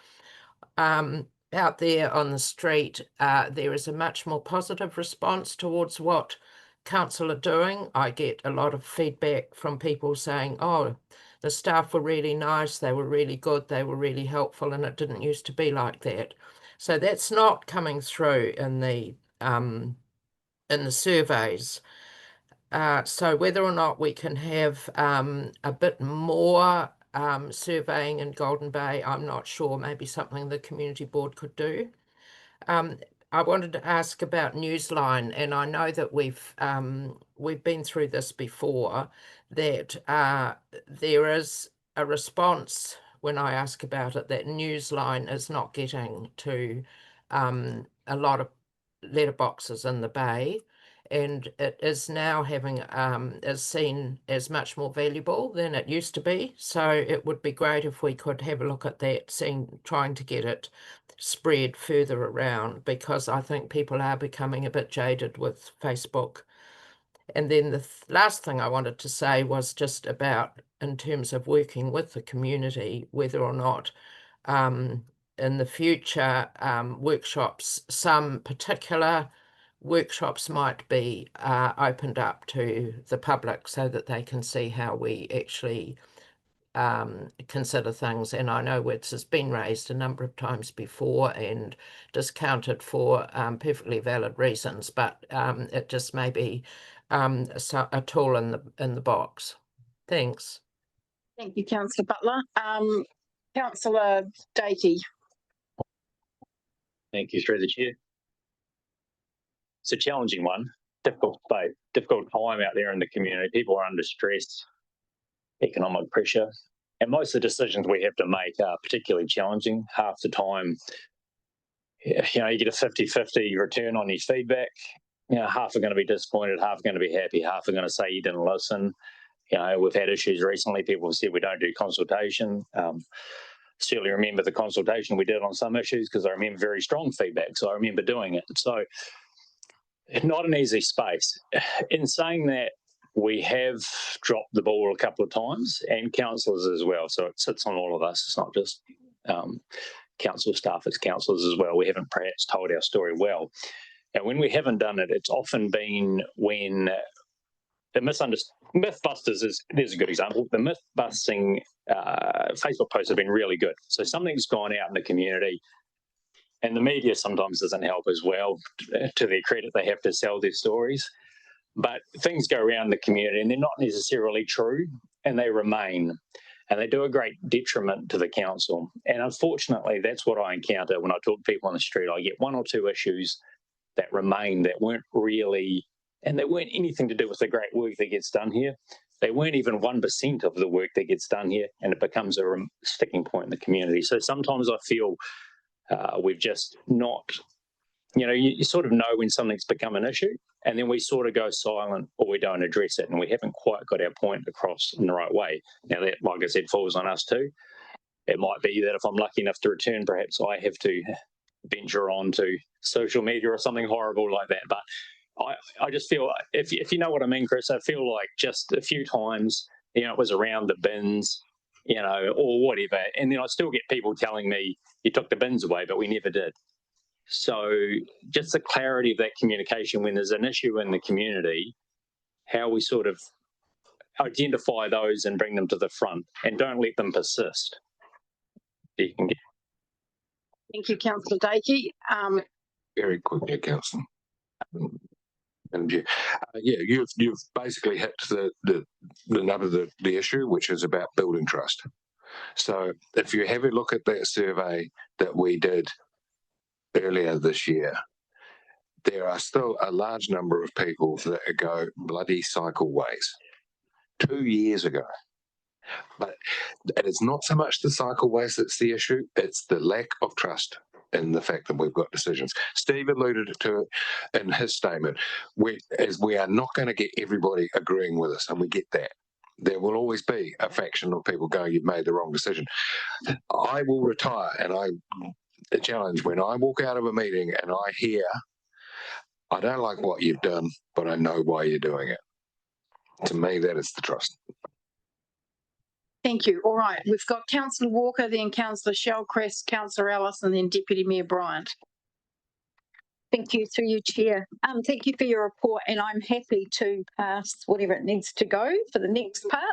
Out there on the street, there is a much more positive response towards what council are doing. I get a lot of feedback from people saying, oh, the staff were really nice, they were really good, they were really helpful, and it didn't used to be like that. So that's not coming through in the surveys. So whether or not we can have a bit more surveying in Golden Bay, I'm not sure. Maybe something the community board could do. I wanted to ask about Newsline, and I know that we've been through this before, that there is a response when I ask about it that Newsline is not getting to a lot of letterboxes in the Bay, and it is now having is seen as much more valuable than it used to be. So it would be great if we could have a look at that, trying to get it spread further around, because I think people are becoming a bit jaded with Facebook. And then the last thing I wanted to say was just about, in terms of working with the community, whether or not in the future workshops, some particular workshops might be opened up to the public so that they can see how we actually consider things. And I know it has been raised a number of times before and discounted for perfectly valid reasons, but it just may be a tool in the box. Thanks. Thank you, Councillor Butler. Councillor Datey. Thank you, through the chair. It's a challenging one, difficult time out there in the community. People are under stress, economic pressure, and most of the decisions we have to make are particularly challenging. Half the time, you get a 50-50 return on your feedback. Half are going to be disappointed, half are going to be happy, half are going to say you didn't listen. We've had issues recently. People have said we don't do consultation. Certainly remember the consultation we did on some issues because I remember very strong feedback. So I remember doing it. So not an easy space. In saying that, we have dropped the ball a couple of times, and councillors as well. So it sits on all of us. It's not just council staff, it's councillors as well. We haven't perhaps told our story well. And when we haven't done it, it's often been when the Mythbusters there's a good example. The myth-busting Facebook posts have been really good. So something's gone out in the community, and the media sometimes doesn't help as well. To their credit, they have to sell their stories. But things go around the community and they're not necessarily true, and they remain. And they do a great detriment to the council. And unfortunately, that's what I encounter when I talk to people on the street. I get one or two issues that remain that weren't really, and they weren't anything to do with the great work that gets done here. They weren't even 1% of the work that gets done here, and it becomes a sticking point in the community. So sometimes I feel we've just not, you sort of know when something's become an issue, and then we sort of go silent or we don't address it, and we haven't quite got our point across in the right way. Now that, like I said, falls on us too. It might be that if I'm lucky enough to return, perhaps I have to venture on to social media or something horrible like that. But I just feel, if you know what I mean, Chris, I feel like just a few times, it was around the bins, or whatever. And then I still get people telling me, you took the bins away, but we never did. So just the clarity of that communication when there's an issue in the community, how we sort of identify those and bring them to the front and don't let them persist. Thank you, Councillor Dakey. Very quickly, Councillor. And you've basically hit the nub of the issue, which is about building trust. So if you have a look at that survey that we did earlier this year, there are still a large number of people that go bloody cycleways 2 years ago. But it is not so much the cycleways that's the issue, it's the lack of trust in the fact that we've got decisions. Steve alluded to it in his statement. We are not going to get everybody agreeing with us, and we get that. There will always be a faction of people going, you've made the wrong decision. I will retire, and the challenge when I walk out of a meeting and I hear, I don't like what you've done, but I know why you're doing it. To me, that is the trust. Thank you. All right. We've got Councillor Walker, then Councillor Shellcrest, Councillor Ellis, and then Deputy Mayor Bryant. Thank you through you, Chair. Thank you for your report, and I'm happy to pass whatever it needs to go for the next part.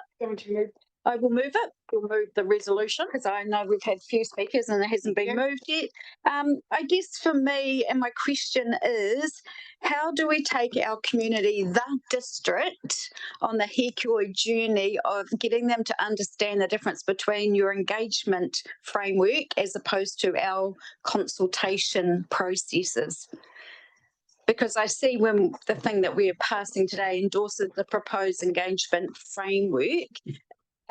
I will move it. We'll move the resolution. Because I know we've had a few speakers and it hasn't been moved yet. I guess for me, and my question is, how do we take our community, the district, on the Hikoi journey of getting them to understand the difference between your engagement framework as opposed to our consultation processes? Because I see when the thing that we're passing today endorses the proposed engagement framework,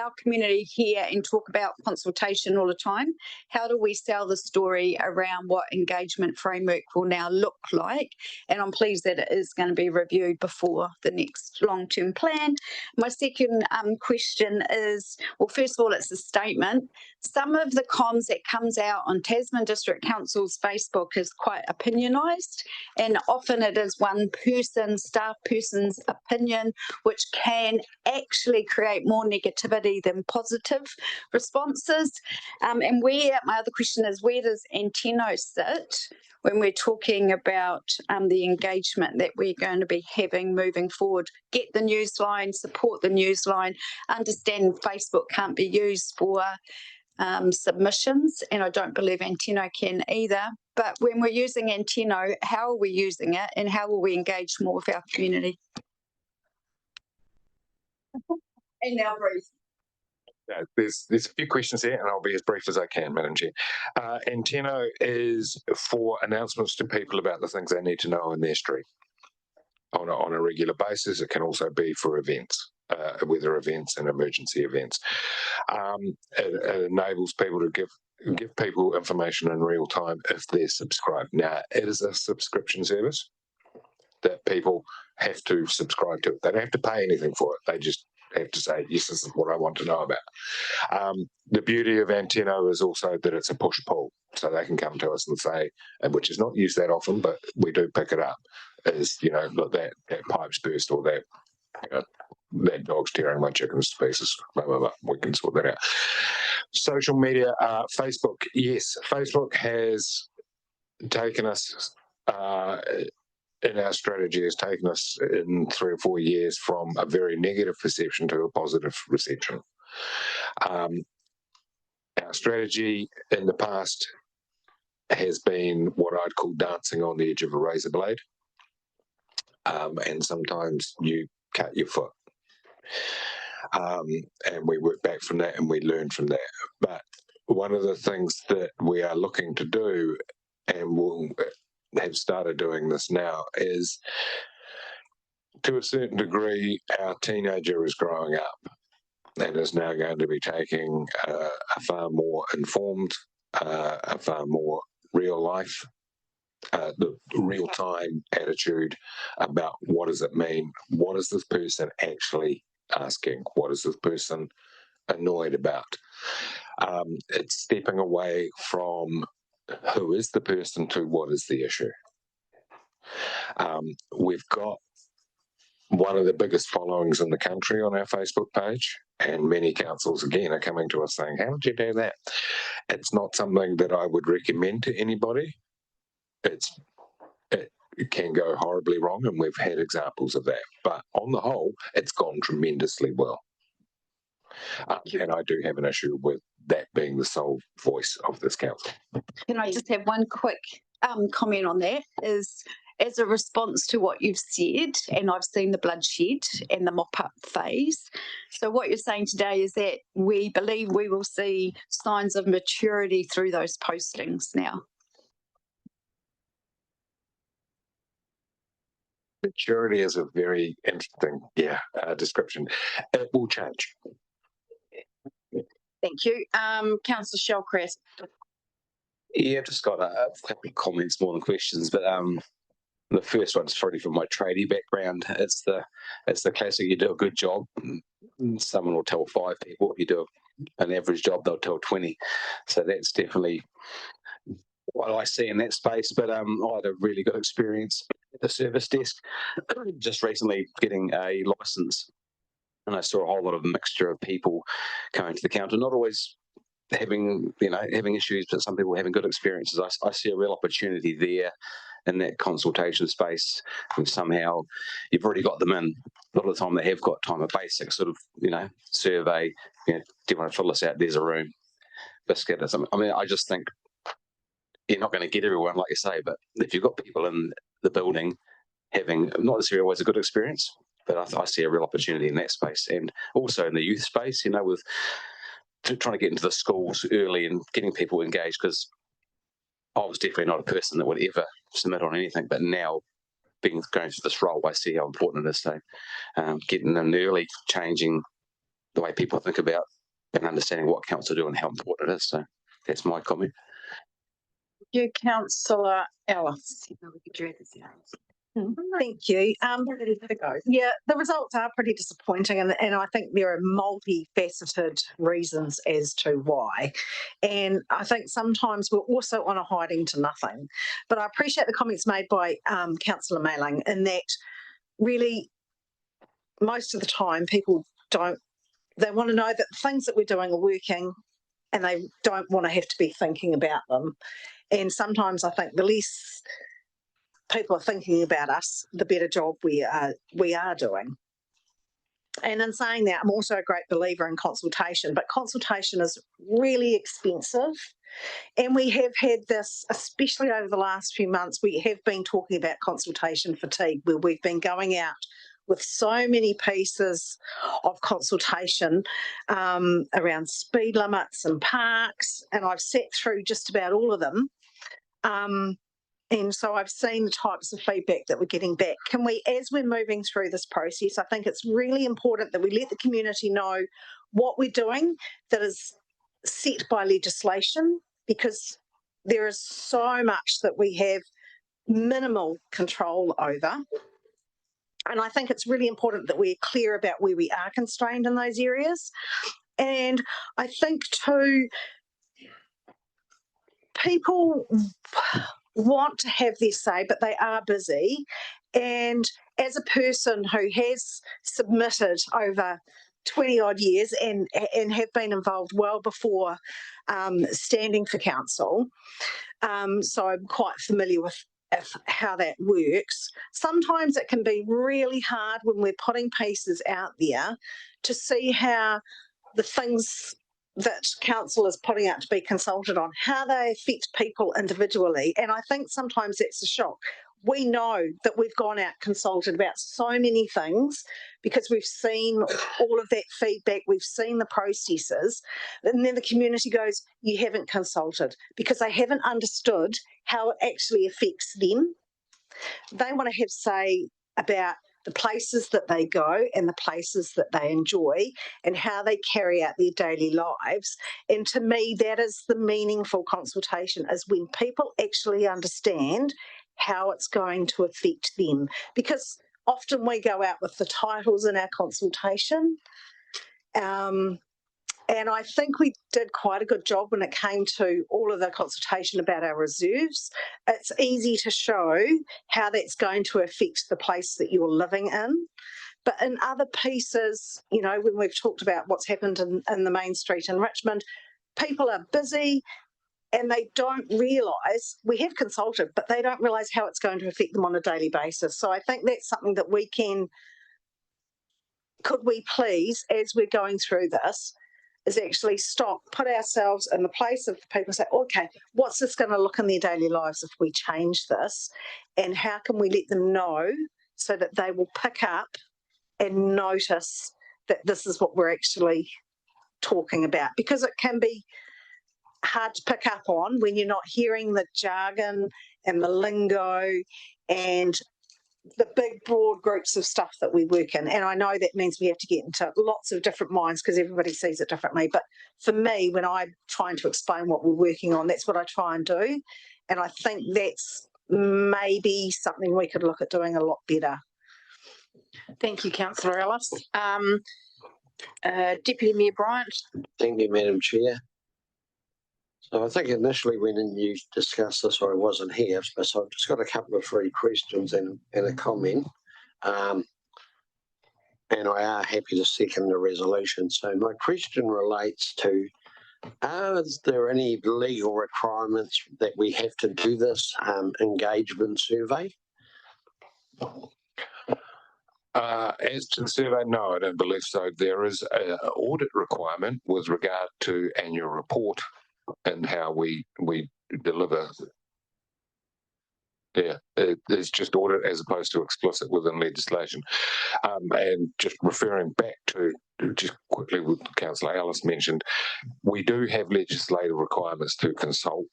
our community hear and talk about consultation all the time. How do we sell the story around what engagement framework will now look like? And I'm pleased that it is going to be reviewed before the next long-term plan. My second question is, well, first of all, it's a statement. Some of the comms that comes out on Tasman District Council's Facebook is quite opinionised, and often it is one person, staff person's opinion, which can actually create more negativity than positive responses. And my other question is, where does Anteno sit when we're talking about the engagement that we're going to be having moving forward? Get the newsline, support the newsline, understand Facebook can't be used for submissions, and I don't believe Anteno can either. But when we're using Anteno, how are we using it, and how will we engage more with our community? And now, Bruce. There's a few questions here, and I'll be as brief as I can, Madam Chair. Anteno is for announcements to people about the things they need to know in their street on a regular basis. It can also be for events. weather events and emergency events. It enables people to give people information in real time if they're subscribed. Now, it is a subscription service that people have to subscribe to. They don't have to pay anything for it. They just have to say, yes, this is what I want to know about. The beauty of Antenno is also that it's a push-pull. So they can come to us and say, which is not used that often, but we do pick it up, is, look, that pipe's burst, or that, that dog's tearing my chickens to pieces, blah, blah, blah. We can sort that out. Social media, Facebook. Yes, Facebook has taken us, in our strategy, has taken us in 3 or 4 years from a very negative perception to a positive reception. Our strategy in the past has been what I'd call dancing on the edge of a razor blade. And sometimes you cut your foot. And we work back from that and we learn from that. But one of the things that we are looking to do, and we'll have started doing this now, is to a certain degree, our teenager is growing up and is now going to be taking a far more informed, a far more real life, the real time attitude about what does it mean? What is this person actually asking? What is this person annoyed about? It's stepping away from who is the person to what is the issue. We've got one of the biggest followings in the country on our Facebook page, and many councils again are coming to us saying, how did you do that? It's not something that I would recommend to anybody. It can go horribly wrong, and we've had examples of that, but on the whole it's gone tremendously well. And I do have an issue with that being the sole voice of this council. Can I just have one quick comment on that? Is as a response to what you've said, and I've seen the bloodshed and the mop-up phase. So what you're saying today is that we believe we will see signs of maturity through those postings now. Maturity is a very interesting, description. It will change. Thank you. Councillor Shellcrest. Yeah, I've just got a couple of comments more than questions, but the first one's probably from my tradie background. It's the classic: you do a good job, someone will tell 5 people. If you do an average job, they'll tell 20. So that's definitely what I see in that space. But I had a really good experience at the service desk just recently getting a license, and I saw a whole lot of mixture of people coming to the counter, not always having issues, but some people having good experiences. I see a real opportunity there in that consultation space, and somehow you've already got them in. A lot of the time they have got time, a basic sort of survey. Do you want to fill this out? There's a room, biscuit or something. I mean, I just think you're not going to get everyone, like you say, but if you've got people in the building having not necessarily always a good experience, but I see a real opportunity in that space, and also in the youth space, with trying to get into the schools early and getting people engaged, because I was definitely not a person that would ever submit on anything, but now going through this role, I see how important it is. So getting them early, changing the way people think about and understanding what council do and how important it is. So that's my comment. You, Councillor Ellis. Thank you. Yeah, the results are pretty disappointing, and I think there are multifaceted reasons as to why. And I think sometimes we're also on a hiding to nothing. But I appreciate the comments made by Councillor Mayling in that really most of the time people they want to know that things that we're doing are working, and they don't want to have to be thinking about them. And sometimes I think the less people are thinking about us, the better job we are doing. And in saying that, I'm also a great believer in consultation, but consultation is really expensive. And we have had this, especially over the last few months, we have been talking about consultation fatigue, where we've been going out with so many pieces of consultation around speed limits and parks, and I've sat through just about all of them. And so I've seen the types of feedback that we're getting back. Can we, as we're moving through this process, I think it's really important that we let the community know what we're doing that is set by legislation, because there is so much that we have minimal control over. And I think it's really important that we're clear about where we are constrained in those areas. And I think too, people want to have their say, but they are busy. And as a person who has submitted over 20 odd years and have been involved well before standing for council, so I'm quite familiar with how that works. Sometimes it can be really hard when we're putting pieces out there to see how the things that council is putting out to be consulted on, how they affect people individually. And I think sometimes that's a shock. We know that we've gone out consulted about so many things because we've seen all of that feedback, we've seen the processes, and then the community goes, you haven't consulted, because they haven't understood how it actually affects them. They want to have say about the places that they go and the places that they enjoy and how they carry out their daily lives. And to me, that is the meaningful consultation, is when people actually understand how it's going to affect them. Because often we go out with the titles in our consultation. And I think we did quite a good job when it came to all of the consultation about our reserves. It's easy to show how that's going to affect the place that you're living in. But in other pieces, you know, when we've talked about what's happened in the main street in Richmond, people are busy and they don't realise, we have consulted, but they don't realise how it's going to affect them on a daily basis. So I think that's something that we can, could we please, as we're going through this, is actually stop, put ourselves in the place of the people and say, okay, what's this going to look in their daily lives if we change this? And how can we let them know so that they will pick up and notice that this is what we're actually talking about? Because it can be hard to pick up on when you're not hearing the jargon and the lingo and the big broad groups of stuff that we work in. And I know that means we have to get into lots of different minds because everybody sees it differently. But for me, when I'm trying to explain what we're working on, that's what I try and do. And I think that's maybe something we could look at doing a lot better. Thank you, Councillor Ellis. Deputy Mayor Bryant. Thank you, Madam Chair. So I think initially when you discussed this, I wasn't here, so I've just got a couple of 3 questions and a comment. And I are happy to second the resolution. So my question relates to, is there any legal requirements that we have to do this engagement survey? As to the survey, no, I don't believe so. There is an audit requirement with regard to annual report and how we deliver. Yeah, it's just audit as opposed to explicit within legislation. And just referring back to just quickly what Councillor Ellis mentioned, we do have legislative requirements to consult.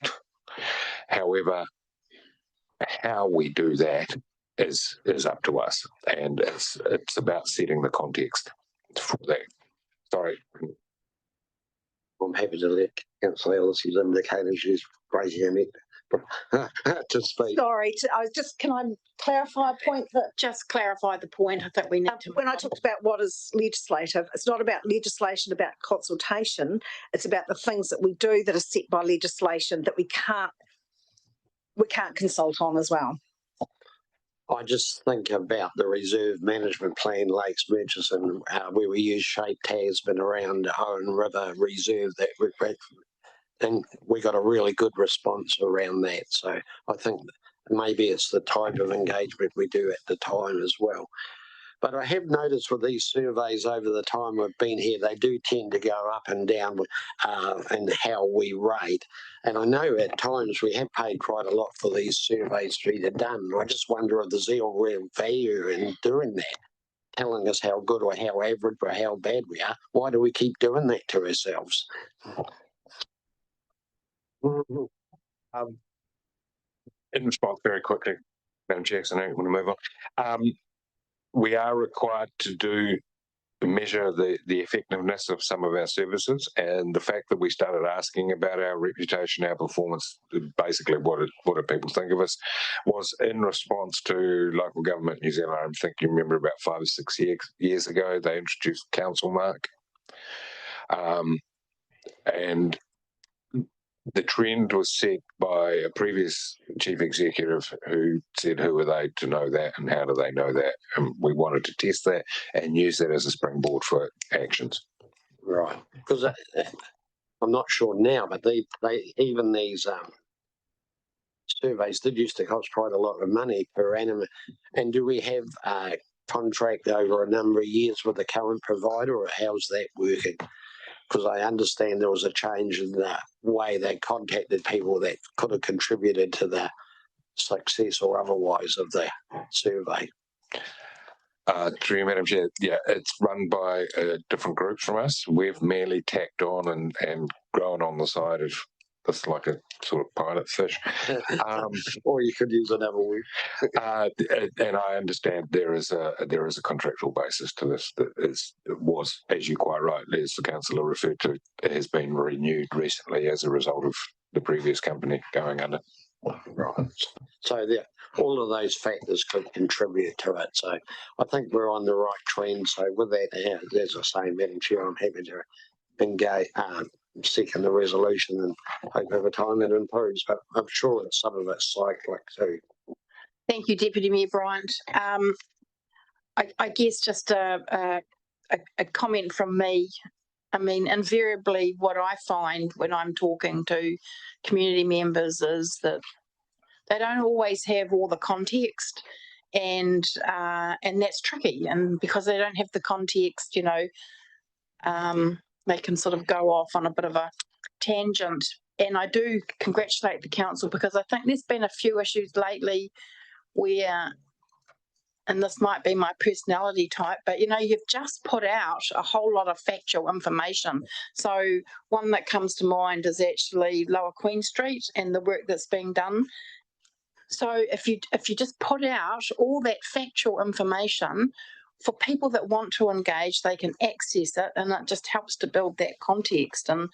However, how we do that is up to us, and it's about setting the context for that. Sorry. I'm happy to let Councillor Ellis indicate she's raising her neck to speak. Sorry, can I clarify a point that? Just clarify the point. I think we need to. When I talked about what is legislative, it's not about legislation about consultation. It's about the things that we do that are set by legislation that we can't consult on as well. I just think about the reserve management plan, Lakes Murchison, where we use Shape Tasman around Owen River Reserve, and we got a really good response around that. So I think maybe it's the type of engagement we do at the time as well. But I have noticed with these surveys over the time I've been here, they do tend to go up and down in how we rate. And I know at times we have paid quite a lot for these surveys to be done. I just wonder if there's real value in doing that, telling us how good or how average or how bad we are. Why do we keep doing that to ourselves? In response, very quickly, Madam Chair, so I don't want to move on. We are required to measure the effectiveness of some of our services, and the fact that we started asking about our reputation, our performance, basically what do people think of us, was in response to Local Government New Zealand. I think you remember about 5 or 6 years ago they introduced Council Mark, and the trend was set by a previous chief executive who said, who are they to know that and how do they know that? And we wanted to test that and use that as a springboard for actions. Right. Because I'm not sure now, but they even these surveys did used to cost quite a lot of money per annum. And do we have a contract over a number of years with the current provider, or how's that working? Because I understand there was a change in the way they contacted people that could have contributed to the success or otherwise of the survey. Through you, Madam Chair, yeah, it's run by different groups from us. We've merely tacked on and grown on the side of this, like a sort of pilot fish. Or you could use another word. And I understand there is a contractual basis to this that was, as you quite rightly, as the councillor referred to, it has been renewed recently as a result of the previous company going under. Right. So all of those factors could contribute to it. So I think we're on the right trend. So with that, as I say, Madam Chair, I'm happy to engage, second the resolution, and hope over time it improves. But I'm sure that some of it's cyclic too. Thank you, Deputy Mayor Bryant. I guess just a comment from me. I mean, invariably what I find when I'm talking to community members is that they don't always have all the context, and that's tricky. And because they don't have the context, you know, they can sort of go off on a bit of a tangent. And I do congratulate the council, because I think there's been a few issues lately where, and this might be my personality type, but you know, you've just put out a whole lot of factual information. So one that comes to mind is actually Lower Queen Street and the work that's being done. So if you just put out all that factual information for people that want to engage, they can access it, and it just helps to build that context. And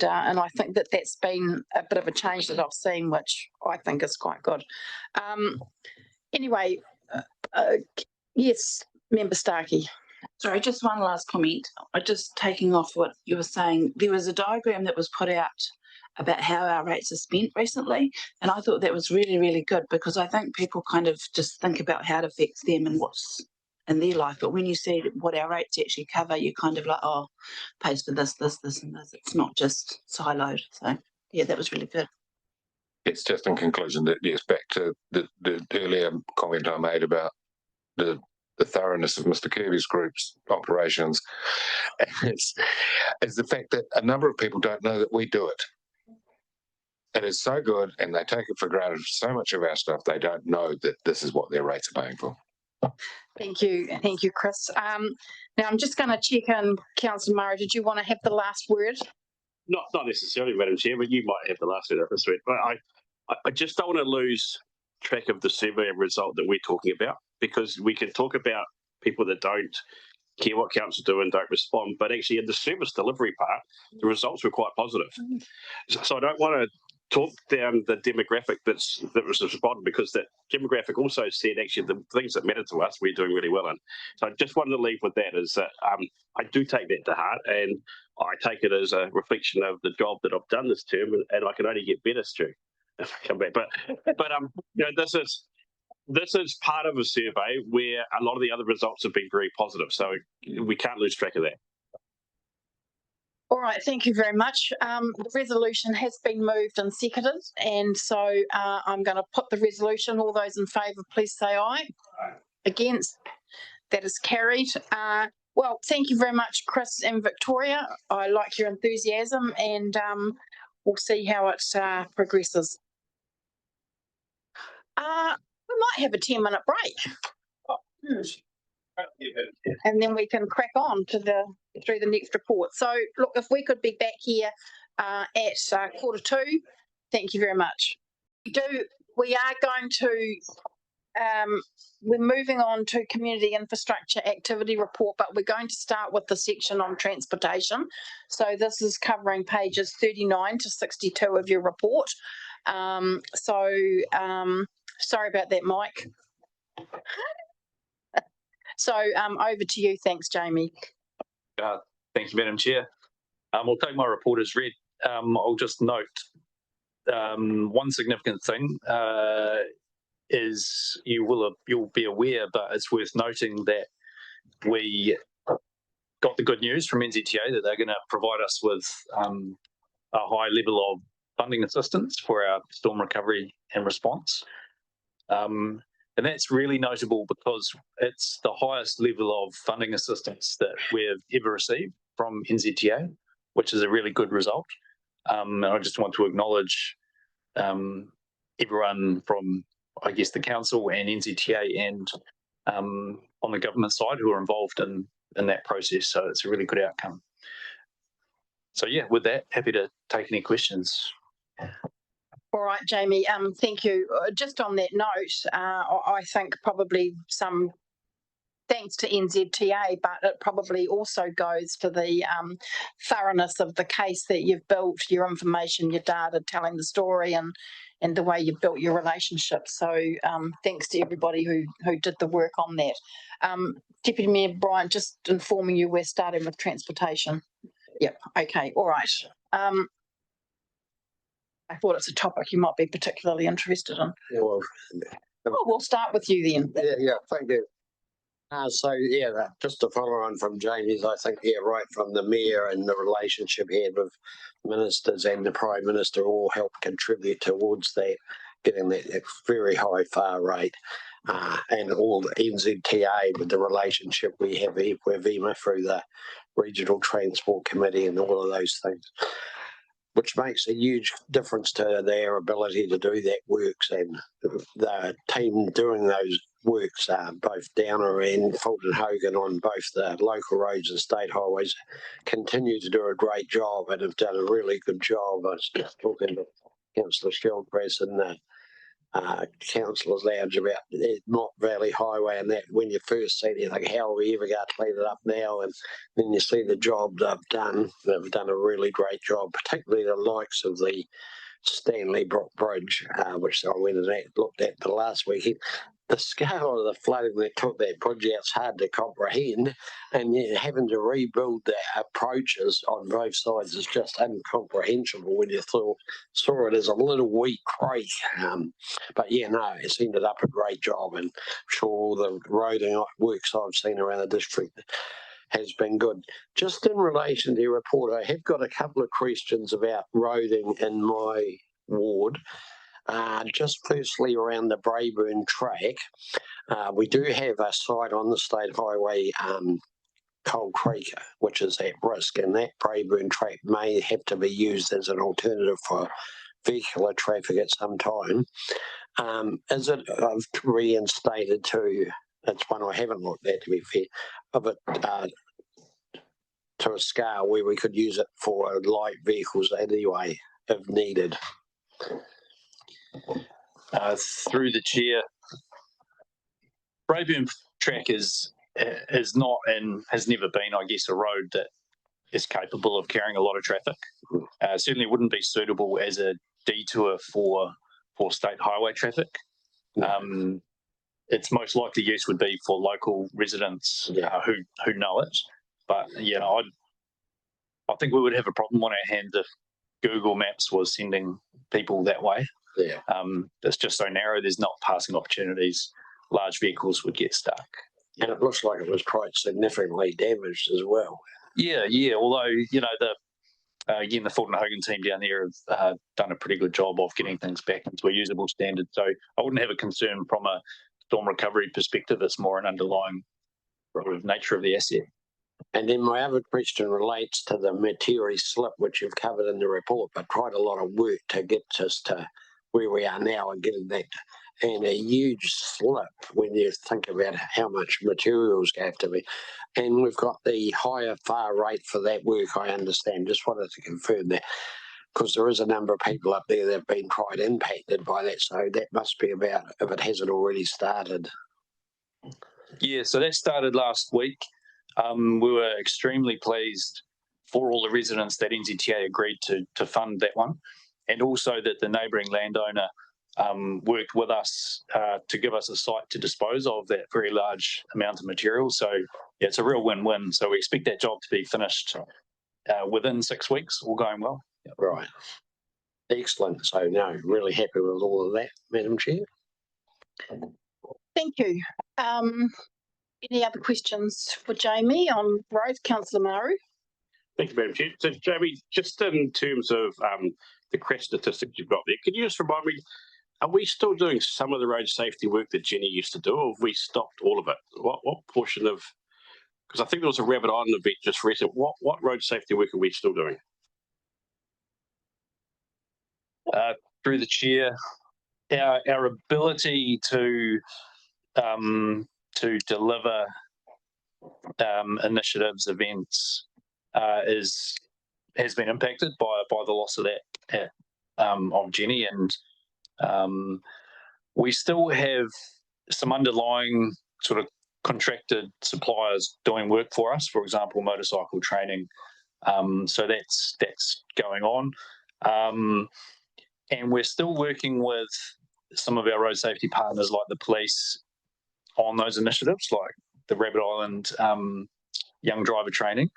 I think that that's been a bit of a change that I've seen, which I think is quite good. Anyway. Yes, Member Starkey. Sorry, just one last comment. Just taking off what you were saying, there was a diagram that was put out about how our rates are spent recently, and I thought that was really, really good, because I think people kind of just think about how it affects them and what's in their life, but when you see what our rates actually cover, you're kind of like, oh, pays for this, this, this, and this. It's not just siloed. So yeah, that was really good. It's just in conclusion that, yes, back to the earlier comment I made about the thoroughness of Mr. Kirby's group's operations, it's the fact that a number of people don't know that we do it. It is so good, and they take it for granted. So much of our stuff, they don't know that this is what their rates are paying for. Thank you, Chris. Now I'm just going to check in, Councillor Murray. Did you want to have the last word? Not necessarily, Madam Chair, but you might have the last word this week. But I just don't want to lose track of the survey result that we're talking about, because we can talk about people that don't care what council do and don't respond, but actually in the service delivery part, the results were quite positive. So I don't want to talk down the demographic that was responded, because that demographic also said actually the things that matter to us we're doing really well in. So I just wanted to leave with that, is that I do take that to heart, and I take it as a reflection of the job that I've done this term, and I can only get better, Stu, if I come back. But you know, this is part of a survey where a lot of the other results have been very positive, so we can't lose track of that. All right, thank you very much. The resolution has been moved and seconded, and so I'm going to put the resolution. All those in favour, please say aye. Aye. Against? That is carried. Well, thank you very much, Chris and Victoria. I like your enthusiasm, and we'll see how it progresses. We might have a 10-minute break. And then we can crack on to through the next report. So look, if we could be back here at 1:45, thank you very much. We do we are going to, we're moving on to community infrastructure activity report, but we're going to start with the section on transportation. So this is covering pages 39 to 62 of your report. Sorry about that, Mike. So over to you. Thanks, Jamie. Thank you, Madam Chair. I'll take my report as read. I'll just note one significant thing is you'll be aware, but it's worth noting that we got the good news from NZTA that they're going to provide us with a high level of funding assistance for our storm recovery and response. And that's really notable because it's the highest level of funding assistance that we've ever received from NZTA, which is a really good result. And I just want to acknowledge everyone from, I guess, the council and NZTA and on the government side who are involved in that process. So it's a really good outcome. So yeah, with that, happy to take any questions. All right, Jamie, thank you. Just on that note, I think probably some thanks to NZTA, but it probably also goes for the thoroughness of the case that you've built, your information, your data, telling the story and the way you've built your relationship. So thanks to everybody who did the work on that. Deputy Mayor Bryant, just informing you we're starting with transportation. Yep, okay, all right. I thought it's a topic you might be particularly interested in. Yeah, well, we'll start with you then. yeah, thank you. Just to follow on from Jamie's, I think, right from the Mayor and the relationship he had with ministers and the Prime Minister all helped contribute towards that, getting that very high far rate. And all the NZTA with the relationship we have with EMA through the Regional Transport Committee and all of those things, which makes a huge difference to their ability to do that works, and the team doing those works, both Downer and Fulton Hogan on both the local roads and state highways, continue to do a great job and have done a really good job. I was just talking to Councillor Shieldpress and the Councillors Lounge about the Mott Valley Highway, and that when you first see it, you think, how are we ever going to clean it up now? And then you see the job they've done. They've done a really great job, particularly the likes of the Stanley Brook Bridge, which I went and looked at the last weekend. The scale of the flooding that took that bridge out is hard to comprehend, and yet having to rebuild the approaches on both sides is just incomprehensible when you saw it as a little wee creek. But yeah, no, it's ended up a great job, and I'm sure all the roading works I've seen around the district has been good. Just in relation to your report, I have got a couple of questions about roading in my ward. Just firstly around the Braeburn track, we do have a site on the state highway, Coal Creek, which is at risk, and that Braeburn track may have to be used as an alternative for vehicular traffic at some time. Is it reinstated to, it's one I haven't looked at to be fair, of it to a scale where we could use it for light vehicles anyway, if needed? Through the chair, Braeburn track is not and has never been, I guess, a road that is capable of carrying a lot of traffic. Certainly wouldn't be suitable as a detour for state highway traffic. Its most likely use would be for local residents who know it. But yeah, I think we would have a problem on our hands if Google Maps was sending people that way. Yeah. It's just so narrow, there's not passing opportunities. Large vehicles would get stuck. And it looks like it was quite significantly damaged as well. Yeah. Although, again, the Fulton Hogan team down there have done a pretty good job of getting things back into a usable standard. So I wouldn't have a concern from a storm recovery perspective. It's more an underlying nature of the asset. And then my other question relates to the Materi slip, which you've covered in the report, but quite a lot of work to get us to where we are now and getting that, and a huge slip when you think about how much materials have to be. And we've got the higher far rate for that work, I understand. Just wanted to confirm that. because there is a number of people up there that have been quite impacted by that. So that must be about, if it hasn't already started. Yeah, so that started last week. We were extremely pleased for all the residents that NZTA agreed to fund that one, and also that the neighbouring landowner worked with us to give us a site to dispose of that very large amount of material. So yeah, it's a real win-win. So we expect that job to be finished within 6 weeks, all going well. Right. Excellent. So no, really happy with all of that, Madam Chair. Thank you. Any other questions for Jamie on roads, Councillor Maru? Thank you, Madam Chair. So, Jamie, just in terms of the crash statistics you've got there, can you just remind me, are we still doing some of the road safety work that Jenny used to do, or have we stopped all of it? What portion of, because I think there was a Rabbit Island event just recently, what road safety work are we still doing? Through the chair, our ability to deliver initiatives, events, has been impacted by the loss of that of Jenny, and we still have some underlying sort of contracted suppliers doing work for us. For example, motorcycle training. So that's going on. And we're still working with some of our road safety partners like the police on those initiatives, like the Rabbit Island young driver training.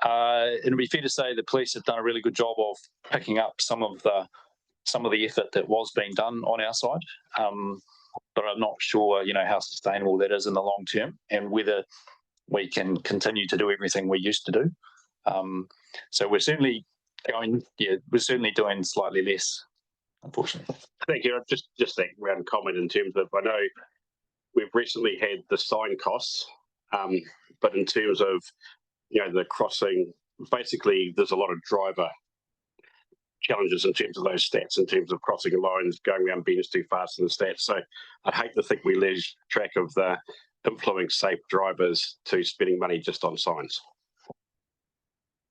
It'd be fair to say the police have done a really good job of picking up some of the effort that was being done on our side. But I'm not sure, how sustainable that is in the long term and whether we can continue to do everything we used to do. So we're certainly doing slightly less, unfortunately. Thank you. Just that round comment in terms of, I know we've recently had the sign costs, but in terms of, the crossing, basically there's a lot of driver challenges in terms of those stats, in terms of crossing lines, going around bends too fast in the stats. So I'd hate to think we lose track of the employing safe drivers to spending money just on signs.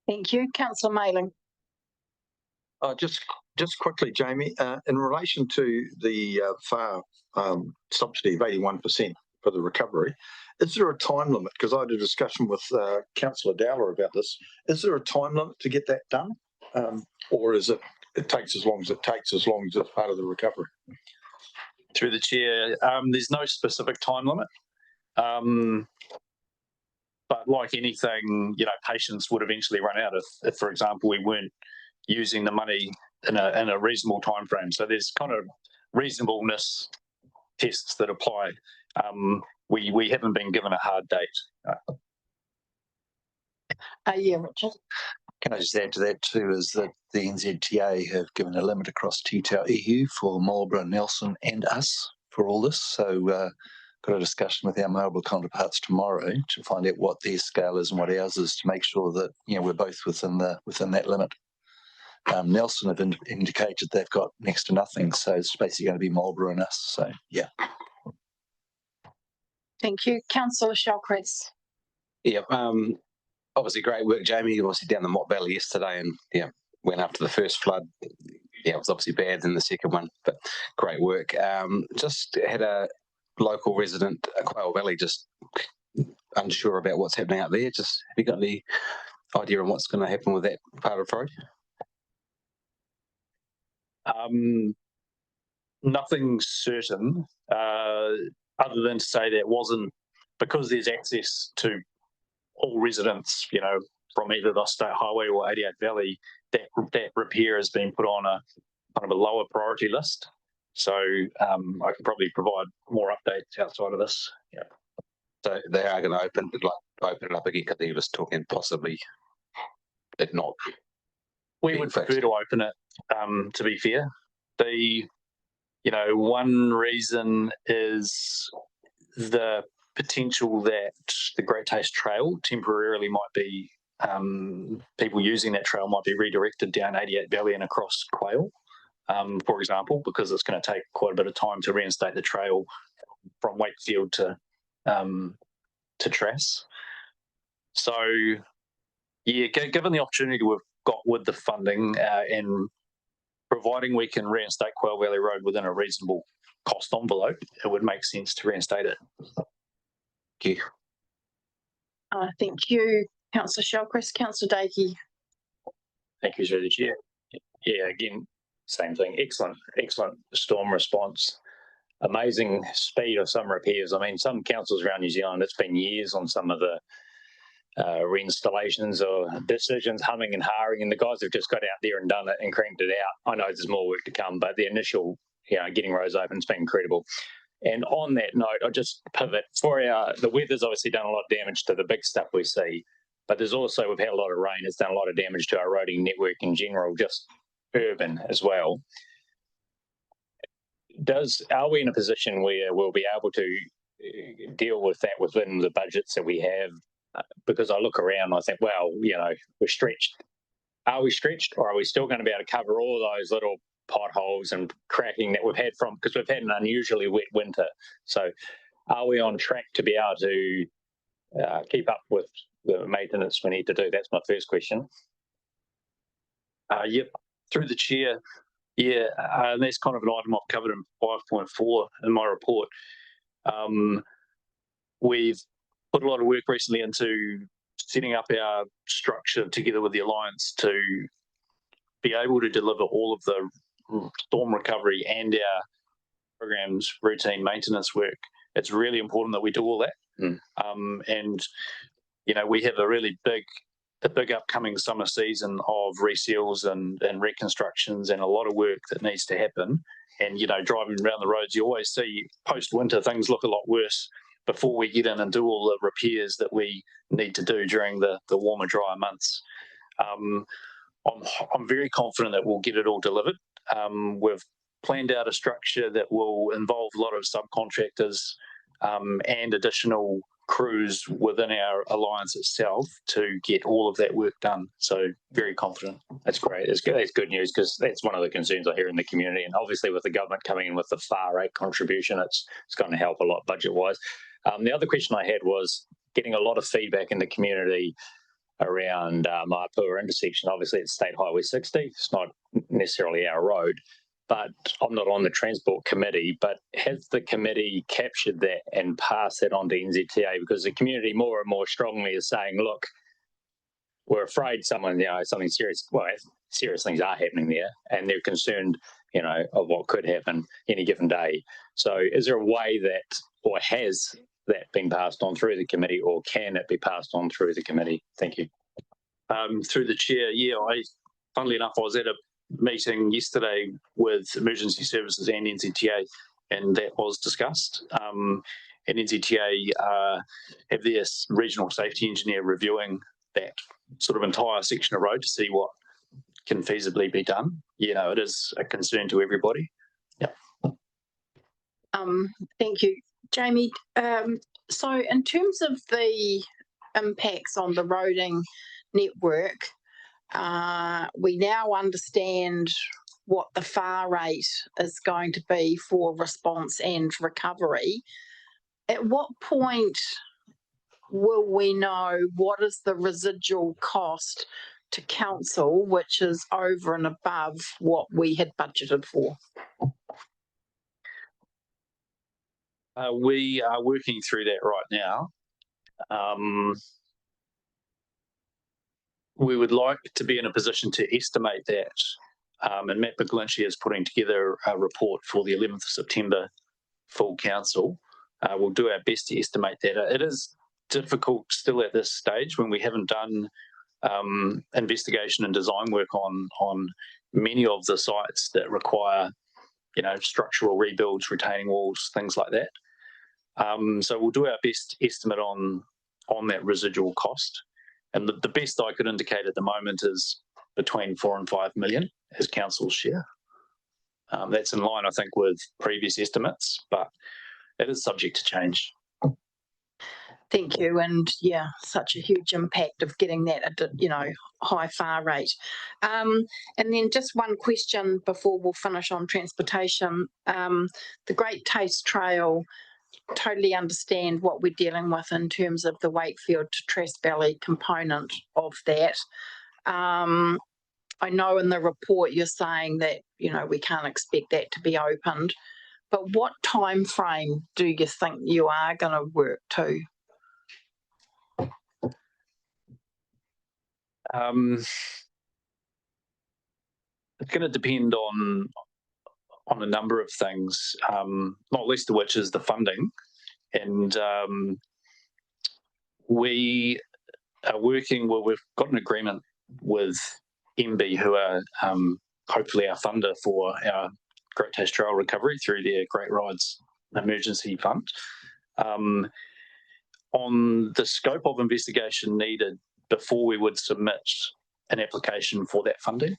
Thank you. Councillor Mayling. Just quickly, Jamie, in relation to the FAR subsidy of 81% for the recovery, is there a time limit? Because I had a discussion with Councillor Dowler about this. Is there a time limit to get that done? Or is it takes as long as it takes, as long as it's part of the recovery? Through the chair, there's no specific time limit. But like anything, patience would eventually run out if, for example, we weren't using the money in a reasonable time frame. So there's kind of reasonableness tests that apply. We haven't been given a hard date. Yeah, Richard. Can I just add to that too, is that the NZTA have given a limit across Te Tau Ihu for Marlborough, Nelson and us for all this. So got a discussion with our Marlborough counterparts tomorrow to find out what their scale is and what ours is, to make sure that we're both within that limit. Nelson have indicated they've got next to nothing, so it's basically going to be Marlborough and us. So yeah. Thank you. Councillor Shellcrest. Yeah, obviously great work, Jamie. Obviously down the Mott Valley yesterday, and went after the first flood. It was obviously bad than the second one, but great work. Just had a local resident at Quail Valley just unsure about what's happening out there. Just have you got any idea on what's going to happen with that part of the road? Nothing certain, other than to say that it wasn't, because there's access to all residents, from either the State Highway or 88 Valley, that repair has been put on a kind of a lower priority list. So I can probably provide more updates outside of this. Yeah. So they are going to open it up again, because they was talking possibly it not. We would prefer to open it, to be fair. One reason is the potential that the Great Taste Trail temporarily might be, people using that trail might be redirected down 88 Valley and across Quail, for example, because it's going to take quite a bit of time to reinstate the trail from Wakefield to Trass. So, yeah, given the opportunity got with the funding and providing we can reinstate Quail Valley Road within a reasonable cost envelope, it would make sense to reinstate it. Thank you. Thank you, Councillor Shellcrest. Councillor Dakey. Thank you, through the chair. Yeah, again, same thing. Excellent storm response. Amazing speed of some repairs. I mean, some councils around New Zealand, it's been years on some of the reinstallations or decisions, humming and hawing, and the guys have just got out there and done it and cranked it out. I know there's more work to come, but the initial, getting roads open has been incredible. And on that note, I just pivot for the weather's obviously done a lot of damage to the big stuff we see, but we've had a lot of rain. It's done a lot of damage to our roading network in general, just urban as well. Are we in a position where we'll be able to deal with that within the budgets that we have? Because I look around and I think, well, we're stretched. Are we stretched, or are we still going to be able to cover all those little potholes and cracking that we've had because we've had an unusually wet winter? So are we on track to be able to keep up with the maintenance we need to do? That's my first question. Yep, through the chair. Yeah, and that's kind of an item I've covered in 5.4 in my report. We've put a lot of work recently into setting up our structure together with the Alliance to be able to deliver all of the storm recovery and our programs, routine maintenance work. It's really important that we do all that. And, we have a really big upcoming summer season of reseals and reconstructions and a lot of work that needs to happen. And, driving around the roads, you always see post-winter things look a lot worse before we get in and do all the repairs that we need to do during the warmer, drier months. I'm very confident that we'll get it all delivered. We've planned out a structure that will involve a lot of subcontractors and additional crews within our Alliance itself to get all of that work done. So very confident. That's great. That's good news, because that's one of the concerns I hear in the community. And obviously with the government coming in with the far rate contribution, it's going to help a lot budget-wise. The other question I had was getting a lot of feedback in the community around Maipua intersection. Obviously, it's State Highway 60. It's not necessarily our road, but I'm not on the Transport Committee. But has the committee captured that and passed that on to NZTA? Because the community more and more strongly is saying, look, we're afraid something serious, serious things are happening there, and they're concerned, of what could happen any given day. So is there a way that, or has that been passed on through the committee, or can it be passed on through the committee? Thank you. Through the chair, funnily enough, I was at a meeting yesterday with Emergency Services and NZTA, and that was discussed. And NZTA have their regional safety engineer reviewing that sort of entire section of road to see what can feasibly be done. It is a concern to everybody. Thank you, Jamie. So in terms of the impacts on the roading network, we now understand what the far rate is going to be for response and recovery. At what point will we know what is the residual cost to council, which is over and above what we had budgeted for? We are working through that right now. We would like to be in a position to estimate that. And Matt McGlinchey is putting together a report for the 11th of September full council. We'll do our best to estimate that. It is difficult still at this stage when we haven't done investigation and design work on many of the sites that require, structural rebuilds, retaining walls, things like that. So we'll do our best estimate on that residual cost. And the best I could indicate at the moment is between 4 and 5 million as council's share. That's in line, I think, with previous estimates, but it is subject to change. Thank you. And such a huge impact of getting that, high far rate. And then just one question before we'll finish on transportation. The Great Taste Trail, totally understand what we're dealing with in terms of the Wakefield to Trass Valley component of that. I know in the report you're saying that, you know, we can't expect that to be opened, but what time frame do you think you are going to work to? It's going to depend on a number of things, not least of which is the funding. And we are working, well, we've got an agreement with MB, who are hopefully our funder for our Great Taste Trail recovery through their Great Rides Emergency Fund. On the scope of investigation needed before we would submit an application for that funding,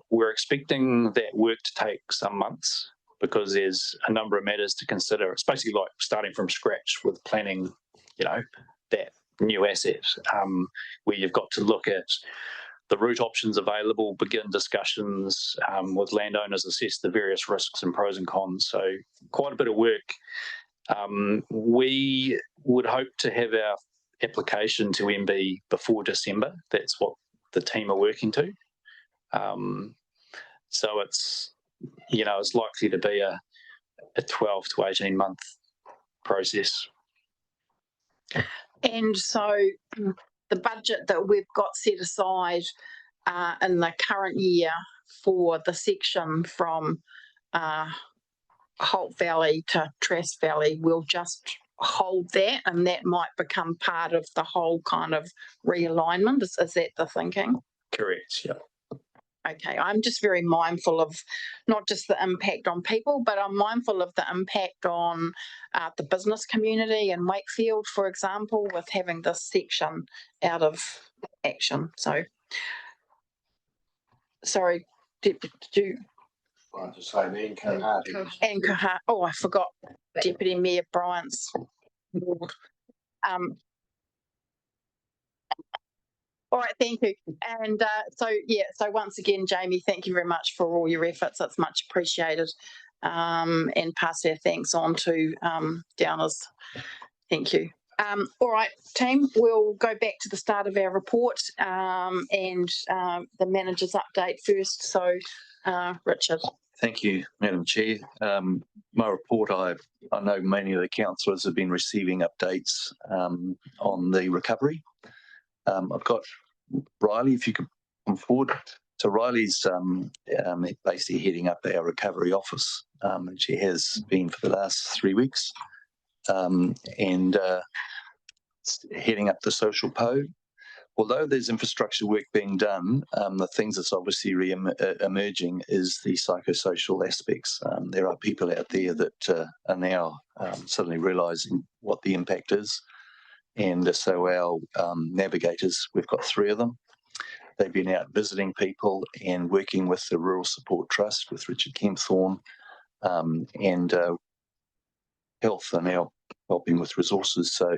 we're expecting that work to take some months because there's a number of matters to consider. It's basically like starting from scratch with planning, you know, that new asset, where you've got to look at the route options available, begin discussions with landowners, assess the various risks and pros and cons. So quite a bit of work. We would hope to have our application to MB before December. That's what the team are working to. So it's, you know, it's likely to be a 12 to 18 month process. And so the budget that we've got set aside in the current year for the section from Holt Valley to Trass Valley, we'll just hold that, and that might become part of the whole kind of realignment. Is that the thinking? Correct, yeah. Okay, I'm just very mindful of not just the impact on people, but I'm mindful of the impact on the business community in Wakefield, for example, with having this section out of action. So, sorry, did you? I just say Anne Kohati. Anne Kohati. Oh, I forgot Deputy Mayor Bryant's ward. All right, thank you. And so once again, Jamie, thank you very much for all your efforts. It's much appreciated. And pass our thanks on to Downers. Thank you. All right, team, we'll go back to the start of our report and the manager's update first. So, Richard. Thank you, Madam Chair. My report, I know many of the councillors have been receiving updates on the recovery. I've got Riley, if you could come forward. So Riley's basically heading up our recovery office, and she has been for the last 3 weeks, and heading up the social PO. Although there's infrastructure work being done, the things that's obviously emerging is the psychosocial aspects. There are people out there that are now suddenly realising what the impact is. And so our navigators, we've got 3 of them. They've been out visiting people and working with the Rural Support Trust, with Richard Kempthorne, and Health are now helping with resources. So,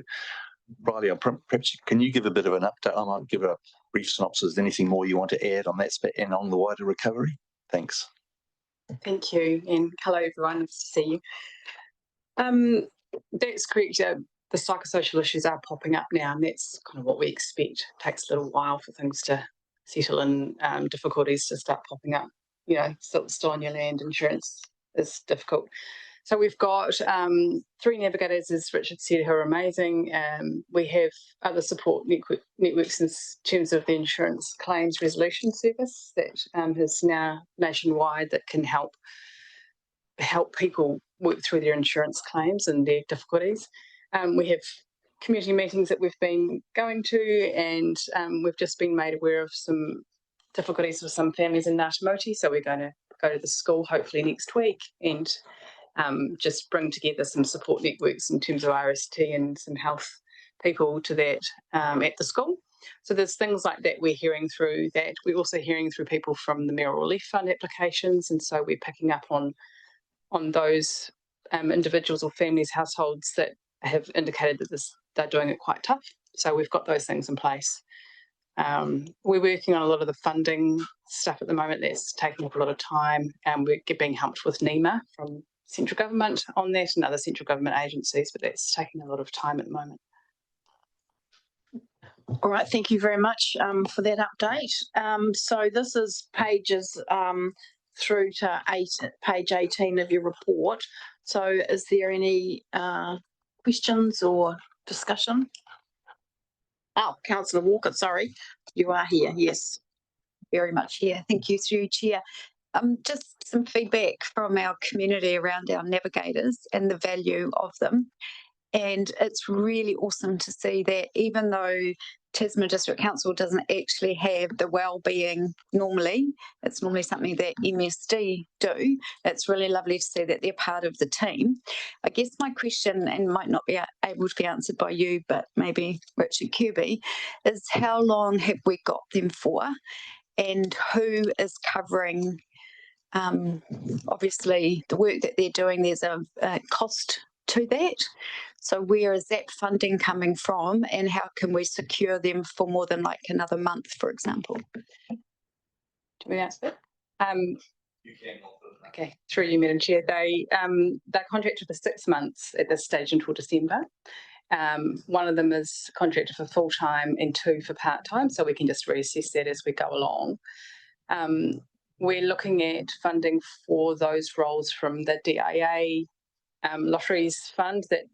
Riley, perhaps can you give a bit of an update? I might give a brief synopsis. Anything more you want to add on that and on the wider recovery? Thanks. Thank you, and hello everyone. Nice to see you. That's correct. The psychosocial issues are popping up now, and that's kind of what we expect. It takes a little while for things to settle in, difficulties to start popping up. You know, still on your land, insurance is difficult. So we've got 3 navigators, as Richard said, who are amazing. We have other support networks in terms of the insurance claims resolution service that is now nationwide, that can help people work through their insurance claims and their difficulties. We have community meetings that we've been going to, and we've just been made aware of some difficulties for some families in Ngatamoti. So we're going to go to the school hopefully next week and just bring together some support networks in terms of RST and some health people to that at the school. So there's things like that we're hearing through that. We're also hearing through people from the Mayoral Relief Fund applications, and so we're picking up on those individuals or families, households that have indicated that they're doing it quite tough. So we've got those things in place. We're working on a lot of the funding stuff at the moment. That's taking up a lot of time, and we're being helped with NEMA from central government on that and other central government agencies, but that's taking a lot of time at the moment. All right, thank you very much for that update. So this is pages through to page 18 of your report. So is there any questions or discussion? Oh, Councillor Walker, sorry, you are here, yes. Very much here. Thank you, through Chair. Just some feedback from our community around our navigators and the value of them. And it's really awesome to see that even though Tasman District Council doesn't actually have the wellbeing normally, it's normally something that MSD do. It's really lovely to see that they're part of the team. I guess my question, and might not be able to be answered by you, but maybe Richard Kirby, is how long have we got them for? And who is covering, obviously, the work that they're doing? There's a cost to that. So where is that funding coming from, and how can we secure them for more than like another month, for example? Do we answer that? Okay, through you, Madam Chair. They're contracted for 6 months at this stage until December. One of them is contracted for full-time and 2 for part-time, so we can just reassess that as we go along. We're looking at funding for those roles from the DIA Lotteries Fund, that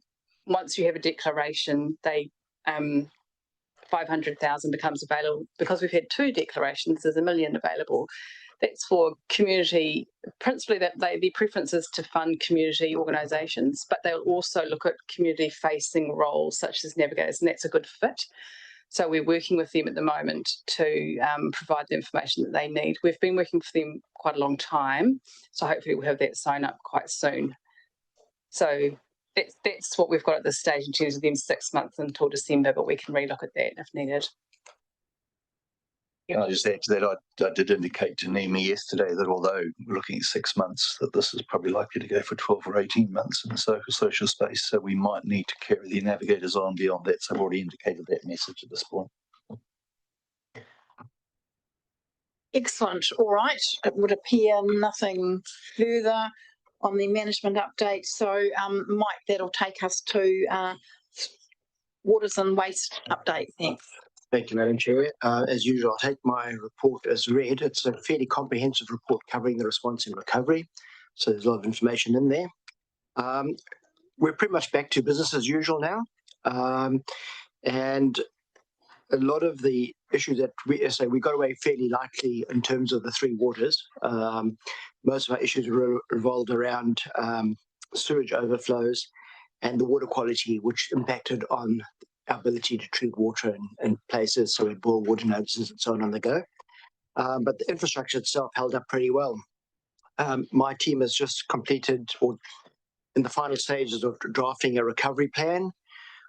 once you have a declaration, they 500,000 becomes available. Because we've had 2 declarations, there's $1 million available. That's for community, principally that their preference is to fund community organisations, but they'll also look at community-facing roles such as navigators, and that's a good fit. So we're working with them at the moment to provide the information that they need. We've been working for them quite a long time, so hopefully we'll have that sign up quite soon. So that's what we've got at this stage in terms of them 6 months until December, but we can relook at that if needed. Can I just add to that? I did indicate to Nemi yesterday that although we're looking at 6 months, that this is probably likely to go for 12 or 18 months in the social space. So we might need to carry the navigators on beyond that. So I've already indicated that message at this point. Excellent. All right. It would appear nothing further on the management update. So, Mike, that'll take us to waters and waste update. Thanks. Thank you, Madam Chair. As usual, I'll take my report as read. It's a fairly comprehensive report covering the response and recovery. So there's a lot of information in there. We're pretty much back to business as usual now. And a lot of the issues that we got away fairly lightly in terms of the 3 waters. Most of our issues revolved around sewage overflows and the water quality, which impacted on our ability to treat water in places. So we had boil water notices and so on the go. But the infrastructure itself held up pretty well. My team has just completed, or in the final stages of drafting, a recovery plan,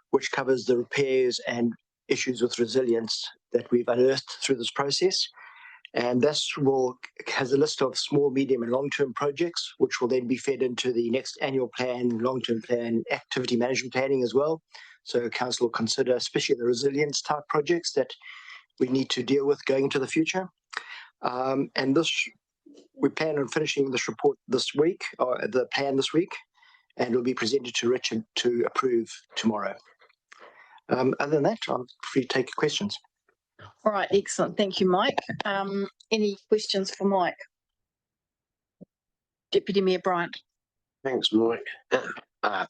which covers the repairs and issues with resilience that we've unearthed through this process. And this has a list of small, medium and long-term projects, which will then be fed into the next annual plan, long-term plan, activity management planning as well. So Council will consider, especially the resilience type projects that we need to deal with going into the future. And we plan on finishing this report this week, or the plan this week, and it will be presented to Richard to approve tomorrow. Other than that, I'm free to take questions. All right, excellent. Thank you, Mike. Any questions for Mike? Deputy Mayor Bryant. Thanks, Mike.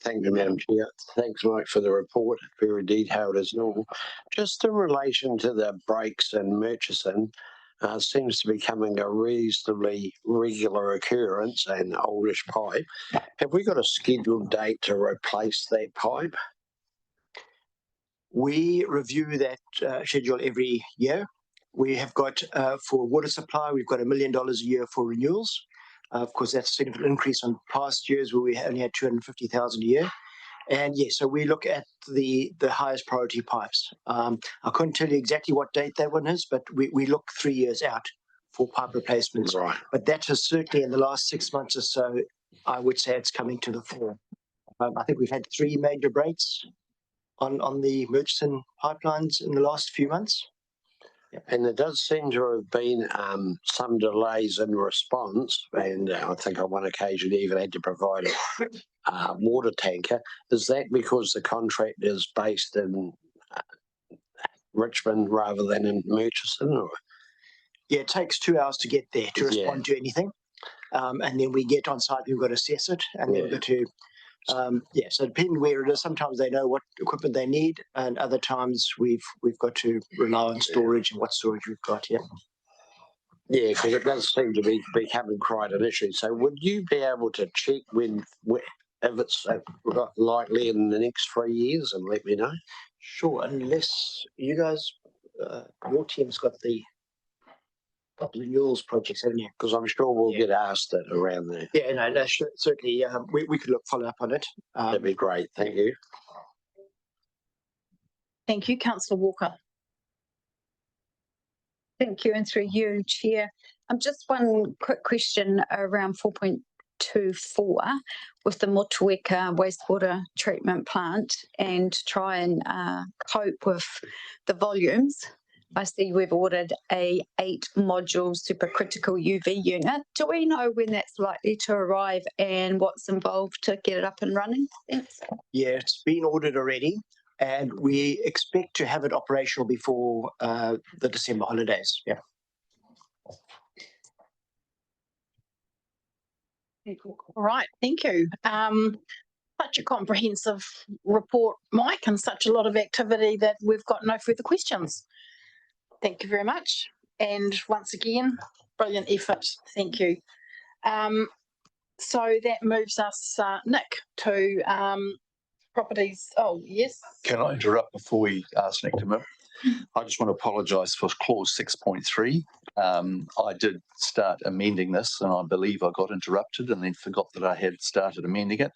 Thank you, Madam Chair. Thanks, Mike, for the report. Very detailed as normal. Just in relation to the breaks in Murchison, seems to be becoming a reasonably regular occurrence and oldish pipe. Have we got a scheduled date to replace that pipe? We review that schedule every year. We have got, for water supply, we've got $1 million a year for renewals. Of course, that's a significant increase on past years where we only had 250,000 a year. And yes, so we look at the highest priority pipes. I couldn't tell you exactly what date that one is, but we look 3 years out for pipe replacements. Right. But that has certainly in the last 6 months or so, I would say it's coming to the fore. I think we've had 3 major breaks on the Murchison pipelines in the last few months. And there does seem to have been some delays in response, and I think on one occasion even had to provide a water tanker. Is that because the contract is based in Richmond rather than in Murchison? Or? Yeah, it takes 2 hours to get there to Yeah. respond to anything. And then we get on site, we've got to assess it and then Yeah. go to, so depending where it is, sometimes they know what equipment they need, and other times we've got to rely on storage and what storage we've got, yeah. Yeah, because it does seem to be becoming quite an issue. So would you be able to check if it's likely in the next 3 years and let me know? Sure, unless you guys, your team's got the renewals projects, haven't you? Because I'm sure we'll get asked that around there. Yeah, no, that's certainly, we could follow up on it. That'd be great, thank you. Thank you, Councillor Walker. Thank you, and through you, Chair. Just one quick question around 4.24 with the Motueka wastewater treatment plant and try and cope with the volumes. I see we've ordered a 8-module supercritical UV unit. Do we know when that's likely to arrive and what's involved to get it up and running? Thanks. Yeah, it's been ordered already, and we expect to have it operational before the December holidays. Yeah. All right, thank you. Such a comprehensive report, Mike, and such a lot of activity that we've got no further questions. Thank you very much. And once again, brilliant effort. Thank you. So that moves us, Nick, to properties. Oh, yes. Can I interrupt before we ask Nick to move? I just want to apologise for clause 6.3. I did start amending this and I believe I got interrupted and then forgot that I had started amending it.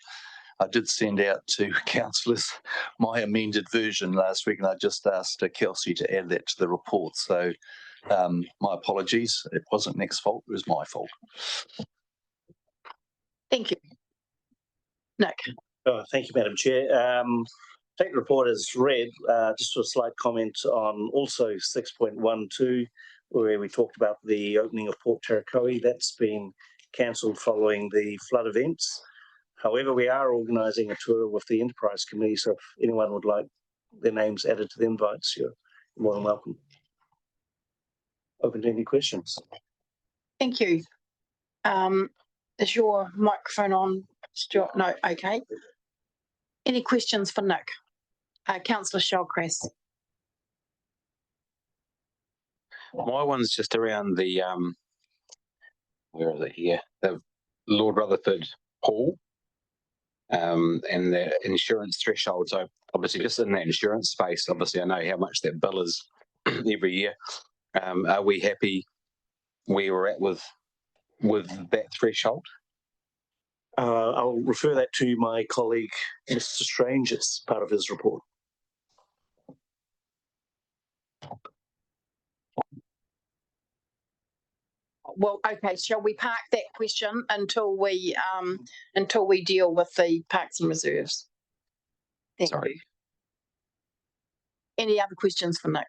I did send out to councillors my amended version last week and I just asked Kelsey to add that to the report. So my apologies. It wasn't Nick's fault, it was my fault. Thank you. Nick. Thank you, Madam Chair. Take the report as read, just a slight comment on also 6.12, where we talked about the opening of Port Tarakoe. That's been cancelled following the flood events. However, we are organising a tour with the Enterprise Committee, so if anyone would like their names added to the invites, you're more than welcome. Open to any questions. Thank you. Is your microphone on, Stuart? No, okay. Any questions for Nick? Councillor Shellcrest. My one's just around the, where is it here? The Lord Rutherford pool and the insurance threshold. So obviously just in that insurance space, obviously I know how much that bill is every year. Are we happy where we're at with that threshold? I'll refer that to my colleague, Mr. Strange. It's part of his report. Well, okay, shall we park that question until we deal with the parks and reserves? Thank you. Any other questions for Nick?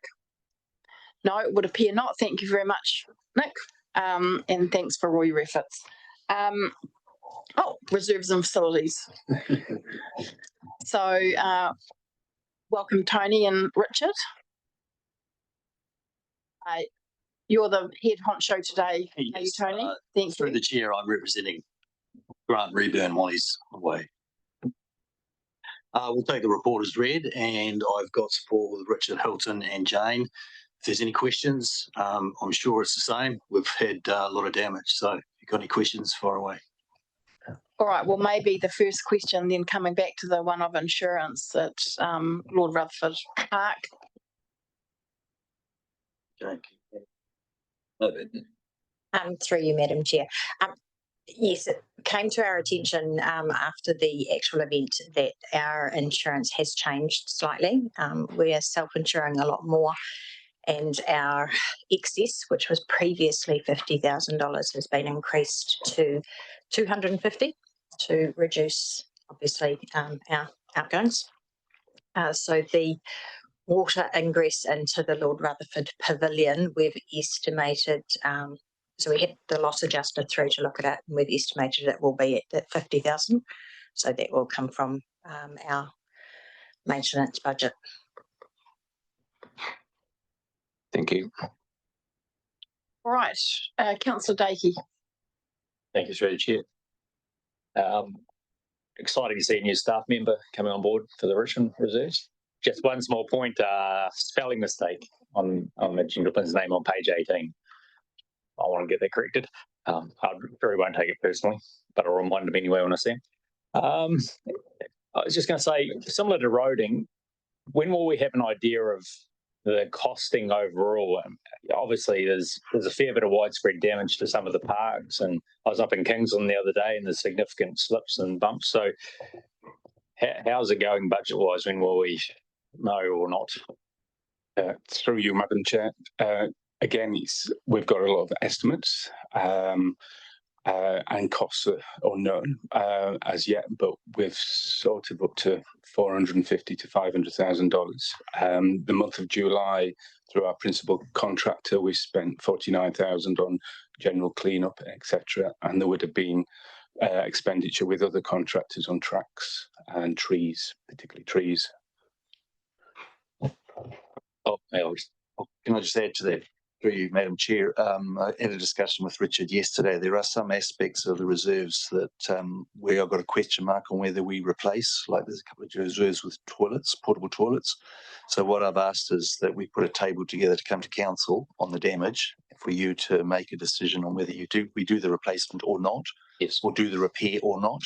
No, it would appear not. Thank you very much, Nick. And thanks for all your efforts. Reserves and facilities. So welcome Tony and Richard. You're the head honcho today, are you, Tony? Thank Through you. the chair, I'm representing Grant Reburn while he's away. We'll take the report as read, and I've got support with Richard Hilton and Jane. If there's any questions, I'm sure it's the same. We've had a lot of damage, so if you've got any questions, fire away. All right, well, maybe the first question then coming back to the one of insurance at Lord Rutherford Park. Jane. Through you, Madam Chair. Yes, it came to our attention after the actual event that our insurance has changed slightly. We are self-insuring a lot more, and our excess, which was previously $50,000, has been increased to $250,000 to reduce, obviously, our outgoings. So the water ingress into the Lord Rutherford Pavilion, we've estimated, so we had the loss adjuster through to look at it, and we've estimated it will be at 50,000. So that will come from our maintenance budget. Thank you. All right, councillor Dakey. Thank you, through the chair. Exciting to see a new staff member coming on board for the Richmond Reserves. Just one small point, spelling mistake on the gentleman's name on page 18. I want to get that corrected. I very won't take it personally, but I'll remind him anyway when I see him. I was just going to say, similar to roading, when will we have an idea of the costing overall? Obviously, there's a fair bit of widespread damage to some of the parks, and I was up in Kingsland the other day, and there's significant slips and bumps. So, how's it going budget-wise? When will we know or not? Through you, Madam Chair. Again, we've got a lot of estimates and costs are unknown as yet, but we've sorted up to $450,000 to $500,000. The month of July, through our principal contractor, we spent $49,000 on general cleanup, etc. And there would have been expenditure with other contractors on tracks and trees, particularly trees. Can I just add to that? Through you, Madam Chair, I had a discussion with Richard yesterday. There are some aspects of the reserves that where I've got a question mark on whether we replace, like there's a couple of reserves with toilets, portable toilets. So what I've asked is that we put a table together to come to council on the damage for you to make a decision on whether we do the replacement or not, yes, or do the repair or not.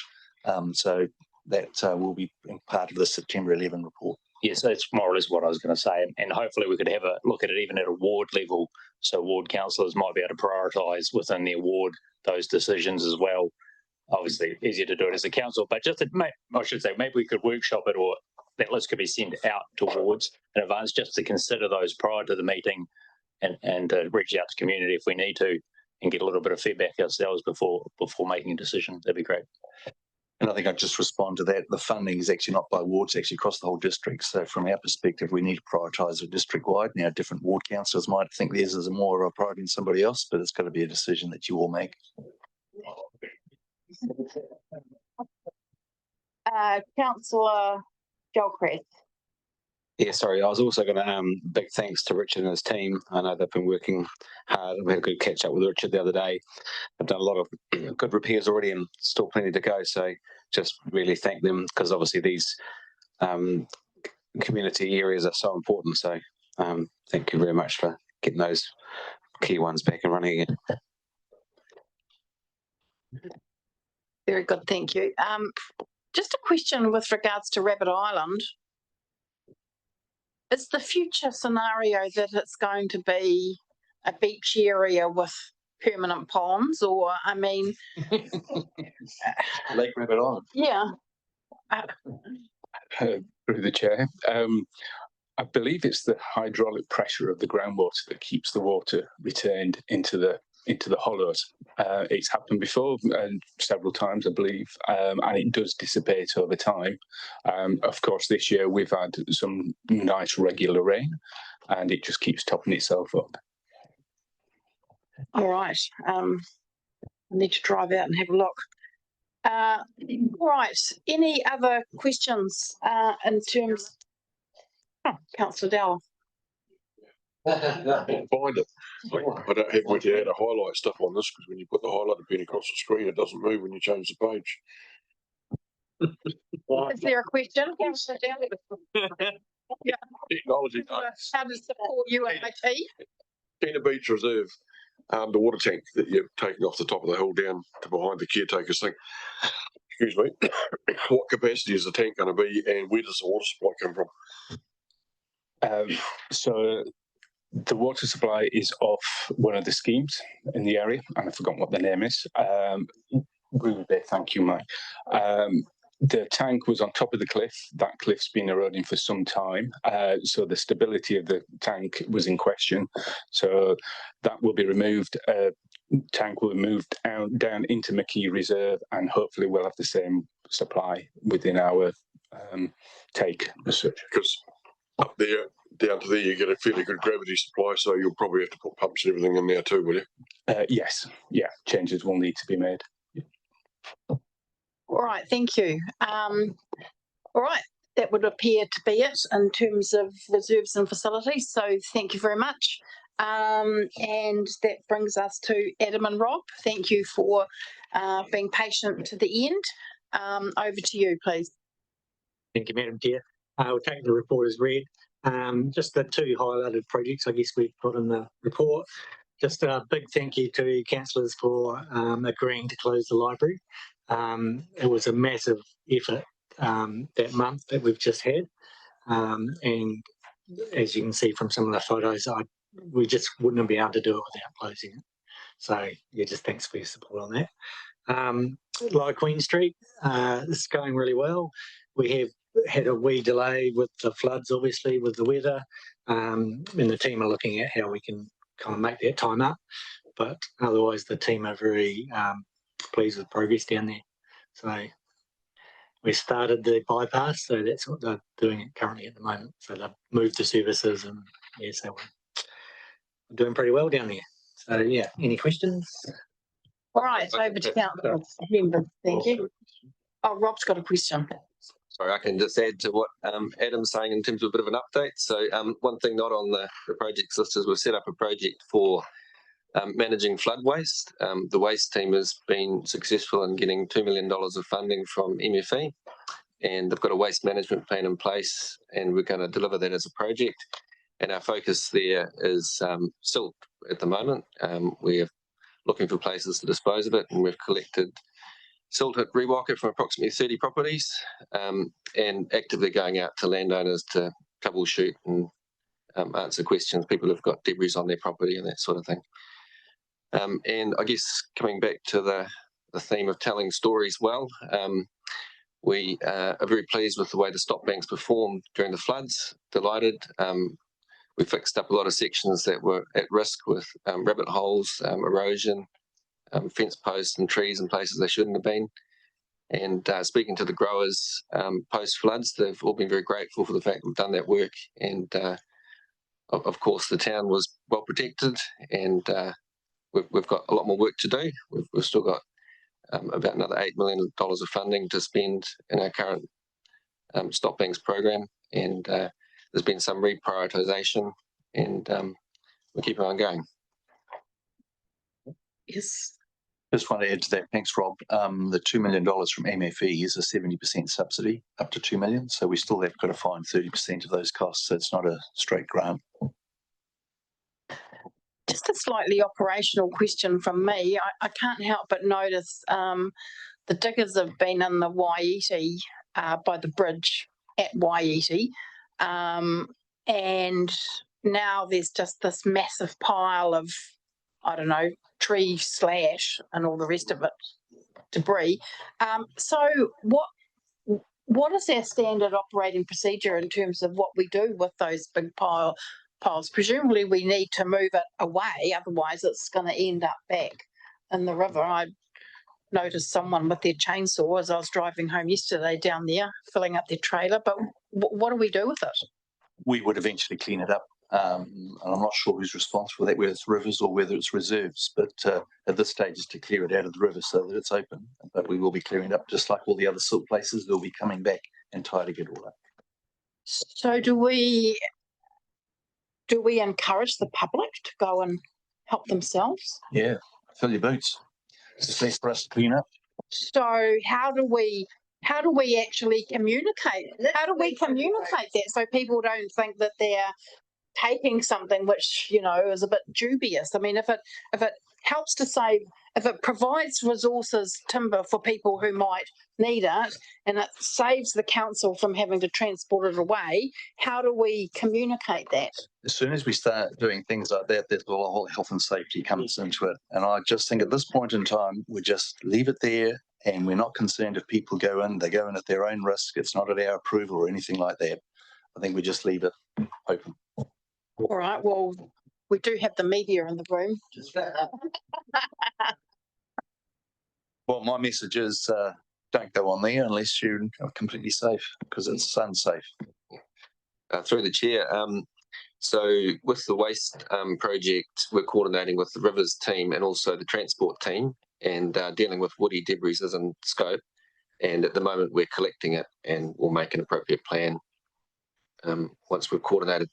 So that will be part of the September 11 report. Yes, that's more or less what I was going to say. And hopefully we could have a look at it even at a ward level. So ward councillors might be able to prioritise within their ward those decisions as well. Obviously, easier to do it as a council, but just I should say maybe we could workshop it, or that list could be sent out to wards in advance just to consider those prior to the meeting and reach out to community if we need to and get a little bit of feedback ourselves before making a decision. That'd be great. And I think I'd just respond to that. The funding is actually not by wards, actually across the whole district. So from our perspective, we need to prioritise it district-wide. Now, different ward councillors might think theirs is more of a priority than somebody else, but it's got to be a decision that you all make. Councillor Gilchrist. Yeah, sorry. I was also going to big thanks to Richard and his team. I know they've been working hard. We had a good catch up with Richard the other day. They've done a lot of good repairs already and still plenty to go. So just really thank them, because obviously these community areas are so important. So thank you very much for getting those key ones back and running again. Very good, thank you. Just a question with regards to Rabbit Island. Is the future scenario that it's going to be a beach area with permanent ponds, or, I mean... Lake Rabbit Island. Yeah. Through the chair. I believe it's the hydraulic pressure of the groundwater that keeps the water retained into the hollows. It's happened before several times, I believe, and it does dissipate over time. Of course, this year we've had some nice regular rain, and it just keeps topping itself up. All right. I need to drive out and have a look. All right. Any other questions in terms? Oh, Councillor Dowell. I can't find it. I don't have with you how to highlight stuff on this, because when you put the highlighter pen across the screen, it doesn't move when you change the page. Is there a question? Councillor Dowell? Yeah. Technology. How to support you at IT? Kena Beach Reserve, the water tank that you're taking off the top of the hill down to behind the caretaker's thing. Excuse me. What capacity is the tank going to be, and where does the water supply come from? So the water supply is off one of the schemes in the area, and I've forgotten what the name is. Thank you, Mike. The tank was on top of the cliff. That cliff's been eroding for some time, so the stability of the tank was in question. So that will be removed. Tank will be moved down into McKee Reserve, and hopefully we'll have the same supply within our take as such. Because up there, down to there, you get a fairly good gravity supply, so you'll probably have to put pumps and everything in there too, will you? Yes, yeah, changes will need to be made. All right, thank you. All right, that would appear to be it in terms of reserves and facilities. So thank you very much. And that brings us to Adam and Rob. Thank you for being patient to the end. Over to you, please. Thank you, Madam Chair. We'll take the report as read. Just the two highlighted projects, I guess, we've got in the report. Just a big thank you to councillors for agreeing to close the library. It was a massive effort that month that we've just had. And as you can see from some of the photos, we just wouldn't be able to do it without closing it. So yeah, just thanks for your support on that. Like Queen Street, this is going really well. We have had a wee delay with the floods, obviously, with the weather. And the team are looking at how we can kind of make that time up. But otherwise, the team are very pleased with progress down there. So we started the bypass, so that's what they're doing currently at the moment. So they've moved the services, and yeah, so we're doing pretty well down there. So yeah, any questions? All right, over to councillor Member. Thank you. Oh, Rob's got a question. Sorry, I can just add to what Adam's saying in terms of a bit of an update. So one thing not on the projects list is we've set up a project for managing flood waste. The waste team has been successful in getting $2 million of funding from MFE, and they've got a waste management plan in place, and we're going to deliver that as a project. And our focus there is silt at the moment. We're looking for places to dispose of it, and we've collected silt at Rewalker from approximately 30 properties, and actively going out to landowners to troubleshoot and answer questions. People have got debris on their property and that sort of thing. And I guess coming back to the theme of telling stories well, we are very pleased with the way the stop banks performed during the floods. Delighted. We fixed up a lot of sections that were at risk with rabbit holes, erosion, fence posts and trees in places they shouldn't have been. And speaking to the growers post floods, they've all been very grateful for the fact we've done that work. And of course, the town was well protected, and we've got a lot more work to do. We've still got about another $8 million of funding to spend in our current stop banks program, and there's been some reprioritisation, and we're keeping on going. Yes. Just want to add to that. Thanks, Rob. The $2 million from MFE is a 70% subsidy up to $2 million. So we still have got to find 30% of those costs. So it's not a straight grant. Just a slightly operational question from me. I can't help but notice the diggers have been in the Waiiti by the bridge at Waiiti. And now there's just this massive pile of, I don't know, tree slash and all the rest of it, debris. So what is our standard operating procedure in terms of what we do with those big piles? Presumably we need to move it away, otherwise it's going to end up back in the river. I noticed someone with their chainsaw as I was driving home yesterday down there, filling up their trailer, but what do we do with it? We would eventually clean it up. And I'm not sure who's responsible for that, whether it's rivers or whether it's reserves. But at this stage, is to clear it out of the river so that it's open. But we will be clearing it up, just like all the other silt places. They'll be coming back and tidying it all up. So do we encourage the public to go and help themselves? Yeah, fill your boots. It's less for us to clean up. So how do we actually communicate? How do we communicate that so people don't think that they're taking something which, you know, is a bit dubious? I mean, if it helps to save, if it provides resources, timber, for people who might need it, and it saves the council from having to transport it away, how do we communicate that? As soon as we start doing things like that, there's a whole health and safety comes into it. And I just think at this point in time, we just leave it there, and we're not concerned if people go in. They go in at their own risk. It's not at our approval or anything like that. I think we just leave it open. All right, well, we do have the media in the room. Well, my message is don't go on there unless you're completely safe, because it's unsafe. Through the chair, so with the waste project, we're coordinating with the rivers team and also the transport team, and dealing with woody debris is in scope. And at the moment, we're collecting it, and we'll make an appropriate plan once we've coordinated.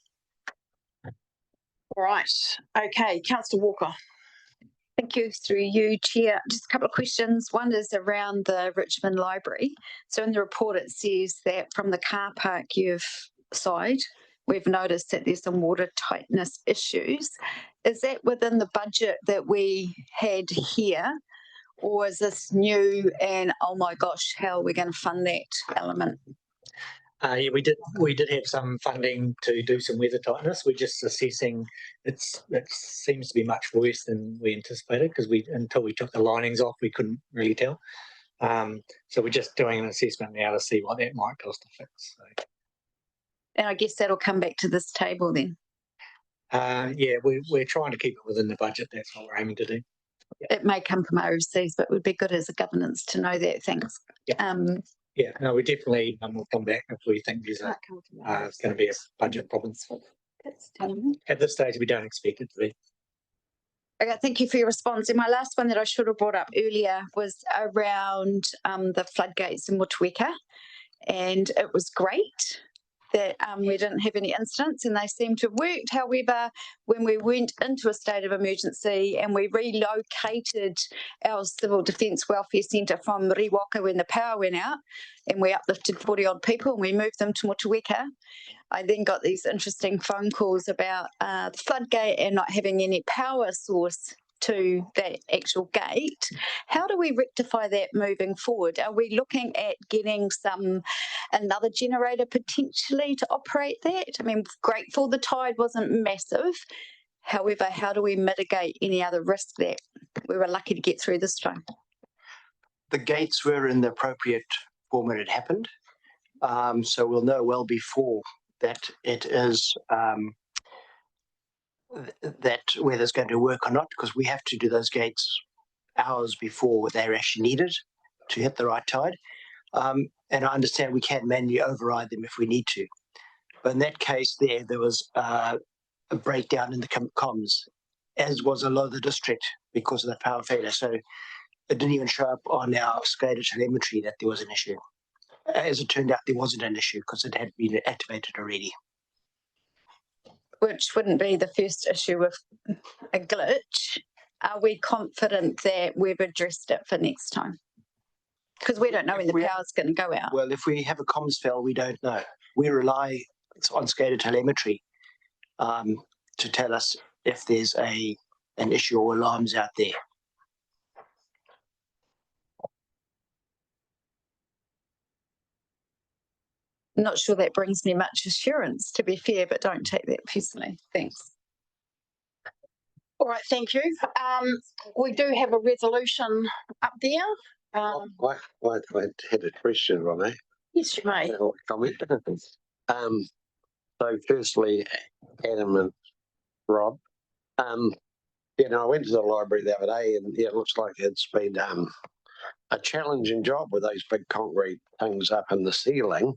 All right. Okay, Councillor Walker. Thank you, through you, Chair. Just a couple of questions. One is around the Richmond Library. So in the report, it says that from the car park side, we've noticed that there's some water tightness issues. Is that within the budget that we had here? Or is this new and, oh my gosh, how are we going to fund that element? Yeah, we did have some funding to do some weather tightness. We're just assessing. It seems to be much worse than we anticipated, because until we took the linings off, we couldn't really tell. So we're just doing an assessment now to see what that might cost to fix. So. And I guess that'll come back to this table then. Yeah, we're trying to keep it within the budget. That's what we're aiming to do. Yeah. It may come from overseas, but it would be good as a governance to know that. Thanks. Yeah. Yeah, no, we definitely will come back if we think there's it's going to be a budget problem. At this stage, we don't expect it to be. Okay, thank you for your response. And my last one that I should have brought up earlier was around the floodgates in Motueka, and it was great that we didn't have any incidents and they seem to have worked. However, when we went into a state of emergency and we relocated our Civil Defence Welfare Centre from Riwaka when the power went out, and we uplifted 40 odd people and we moved them to Motueka, I then got these interesting phone calls about the floodgate and not having any power source to that actual gate. How do we rectify that moving forward? Are we looking at getting another generator potentially to operate that? I mean, grateful the tide wasn't massive. However, how do we mitigate any other risk that we were lucky to get through this time? The gates were in the appropriate form when it happened. So we'll know well before that it is that whether it's going to work or not, because we have to do those gates hours before they're actually needed to hit the right tide. And I understand we can manually override them if we need to. But in that case there was a breakdown in the comms, as was a lot of the district because of the power failure. So it didn't even show up on our SCADA telemetry that there was an issue. As it turned out, there wasn't an issue because it had been activated already. Which wouldn't be the first issue with a glitch. Are we confident that we've addressed it for next time? Because we don't know when the power's going to go out. Well, if we have a comms fail, we don't know. We rely on SCADA telemetry to tell us if there's an issue or alarms out there. Not sure that brings me much assurance, to be fair, but don't take that personally. Thanks. All right, thank you. We do have a resolution up there. I had a question, Ronnie. Yes, you may. Comment. So firstly, Adam and Rob, you know, I went to the library the other day and it looks like it's been a challenging job with those big concrete things up in the ceiling.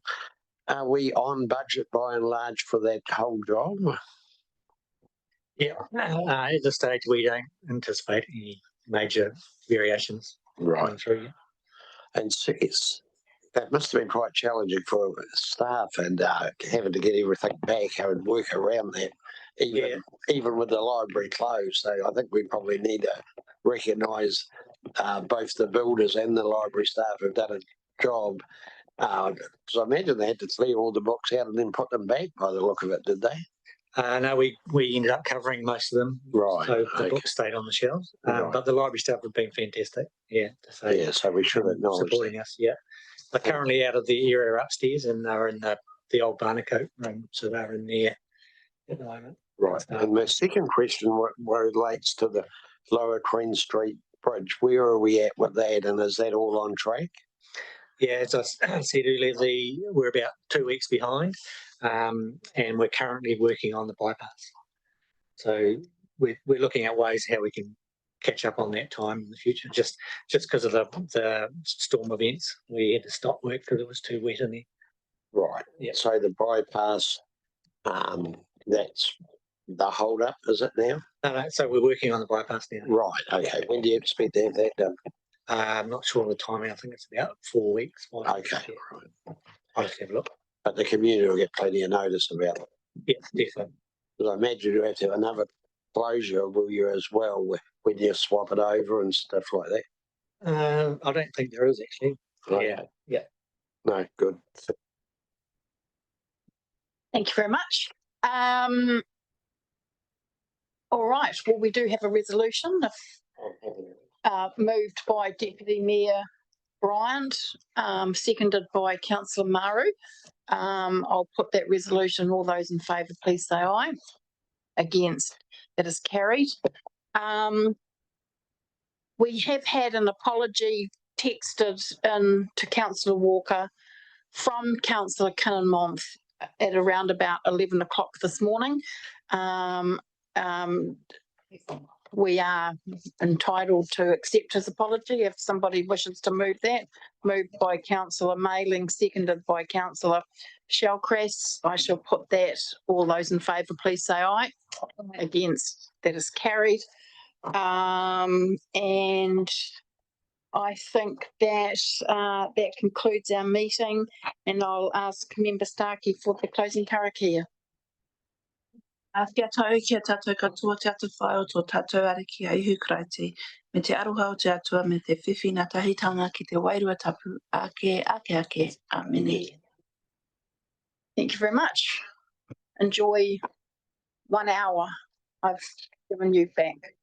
Are we on budget by and large for that whole job? Yeah, at this stage we don't anticipate any major variations. Right. Through. And that must have been quite challenging for staff and having to get everything back and work around that, even with the library closed. So I think we probably need to recognise both the builders and the library staff have done a job. Because I imagine they had to clear all the books out and then put them back by the look of it, did they? No, we ended up covering most of them. Right. So the books stayed on the shelves. But the library staff have been fantastic. Yeah. So we should acknowledge supporting us. Yeah. They're currently out of the area upstairs and they're in the old Barnacote room. So they're in there at the moment. Right. And my second question relates to the Lower Queen Street Bridge. Where are we at with that, and is that all on track? Yeah, as I said earlier, we're about 2 weeks behind, and we're currently working on the bypass. So we're looking at ways how we can catch up on that time in the future. Just because of the storm events, we had to stop work because it was too wet in there. Right. Yeah. So the bypass, that's the hold up, is it now? No, so we're working on the bypass now. Right. Okay. When do you expect to have that done? I'm not sure on the timing. I think it's about 4 weeks. Okay, right. I'll just have a look. But the community will get plenty of notice about it. Yes, definitely. Because I imagine you have to have another closure, will you, as well, when you swap it over and stuff like that? I don't think there is actually. Okay. Yeah. No, good. Thank you very much. All right, well, we do have a resolution moved by Deputy Mayor Bryant, seconded by Councillor Maru. I'll put that resolution. All those in favour, please say aye. Against, that is carried. We have had an apology texted in to Councillor Walker from Councillor Kinmonth at around about 11 o'clock this morning. We are entitled to accept his apology if somebody wishes to move that. Moved by Councillor Mayling, seconded by Councillor Shellcrest. I shall put that. All those in favour, please say aye. Against, that is carried. And I think that that concludes our meeting, and I'll ask Member Starkey for the closing karakia. Kia tau kia tātou katoa te atu whai o tō tātou ariki a ihu karaiti. Me te aroha o te atua me te whiwhina tahitanga ki te wairua tapu ake. Amen. Thank you very much. Enjoy 1 hour I've given you back.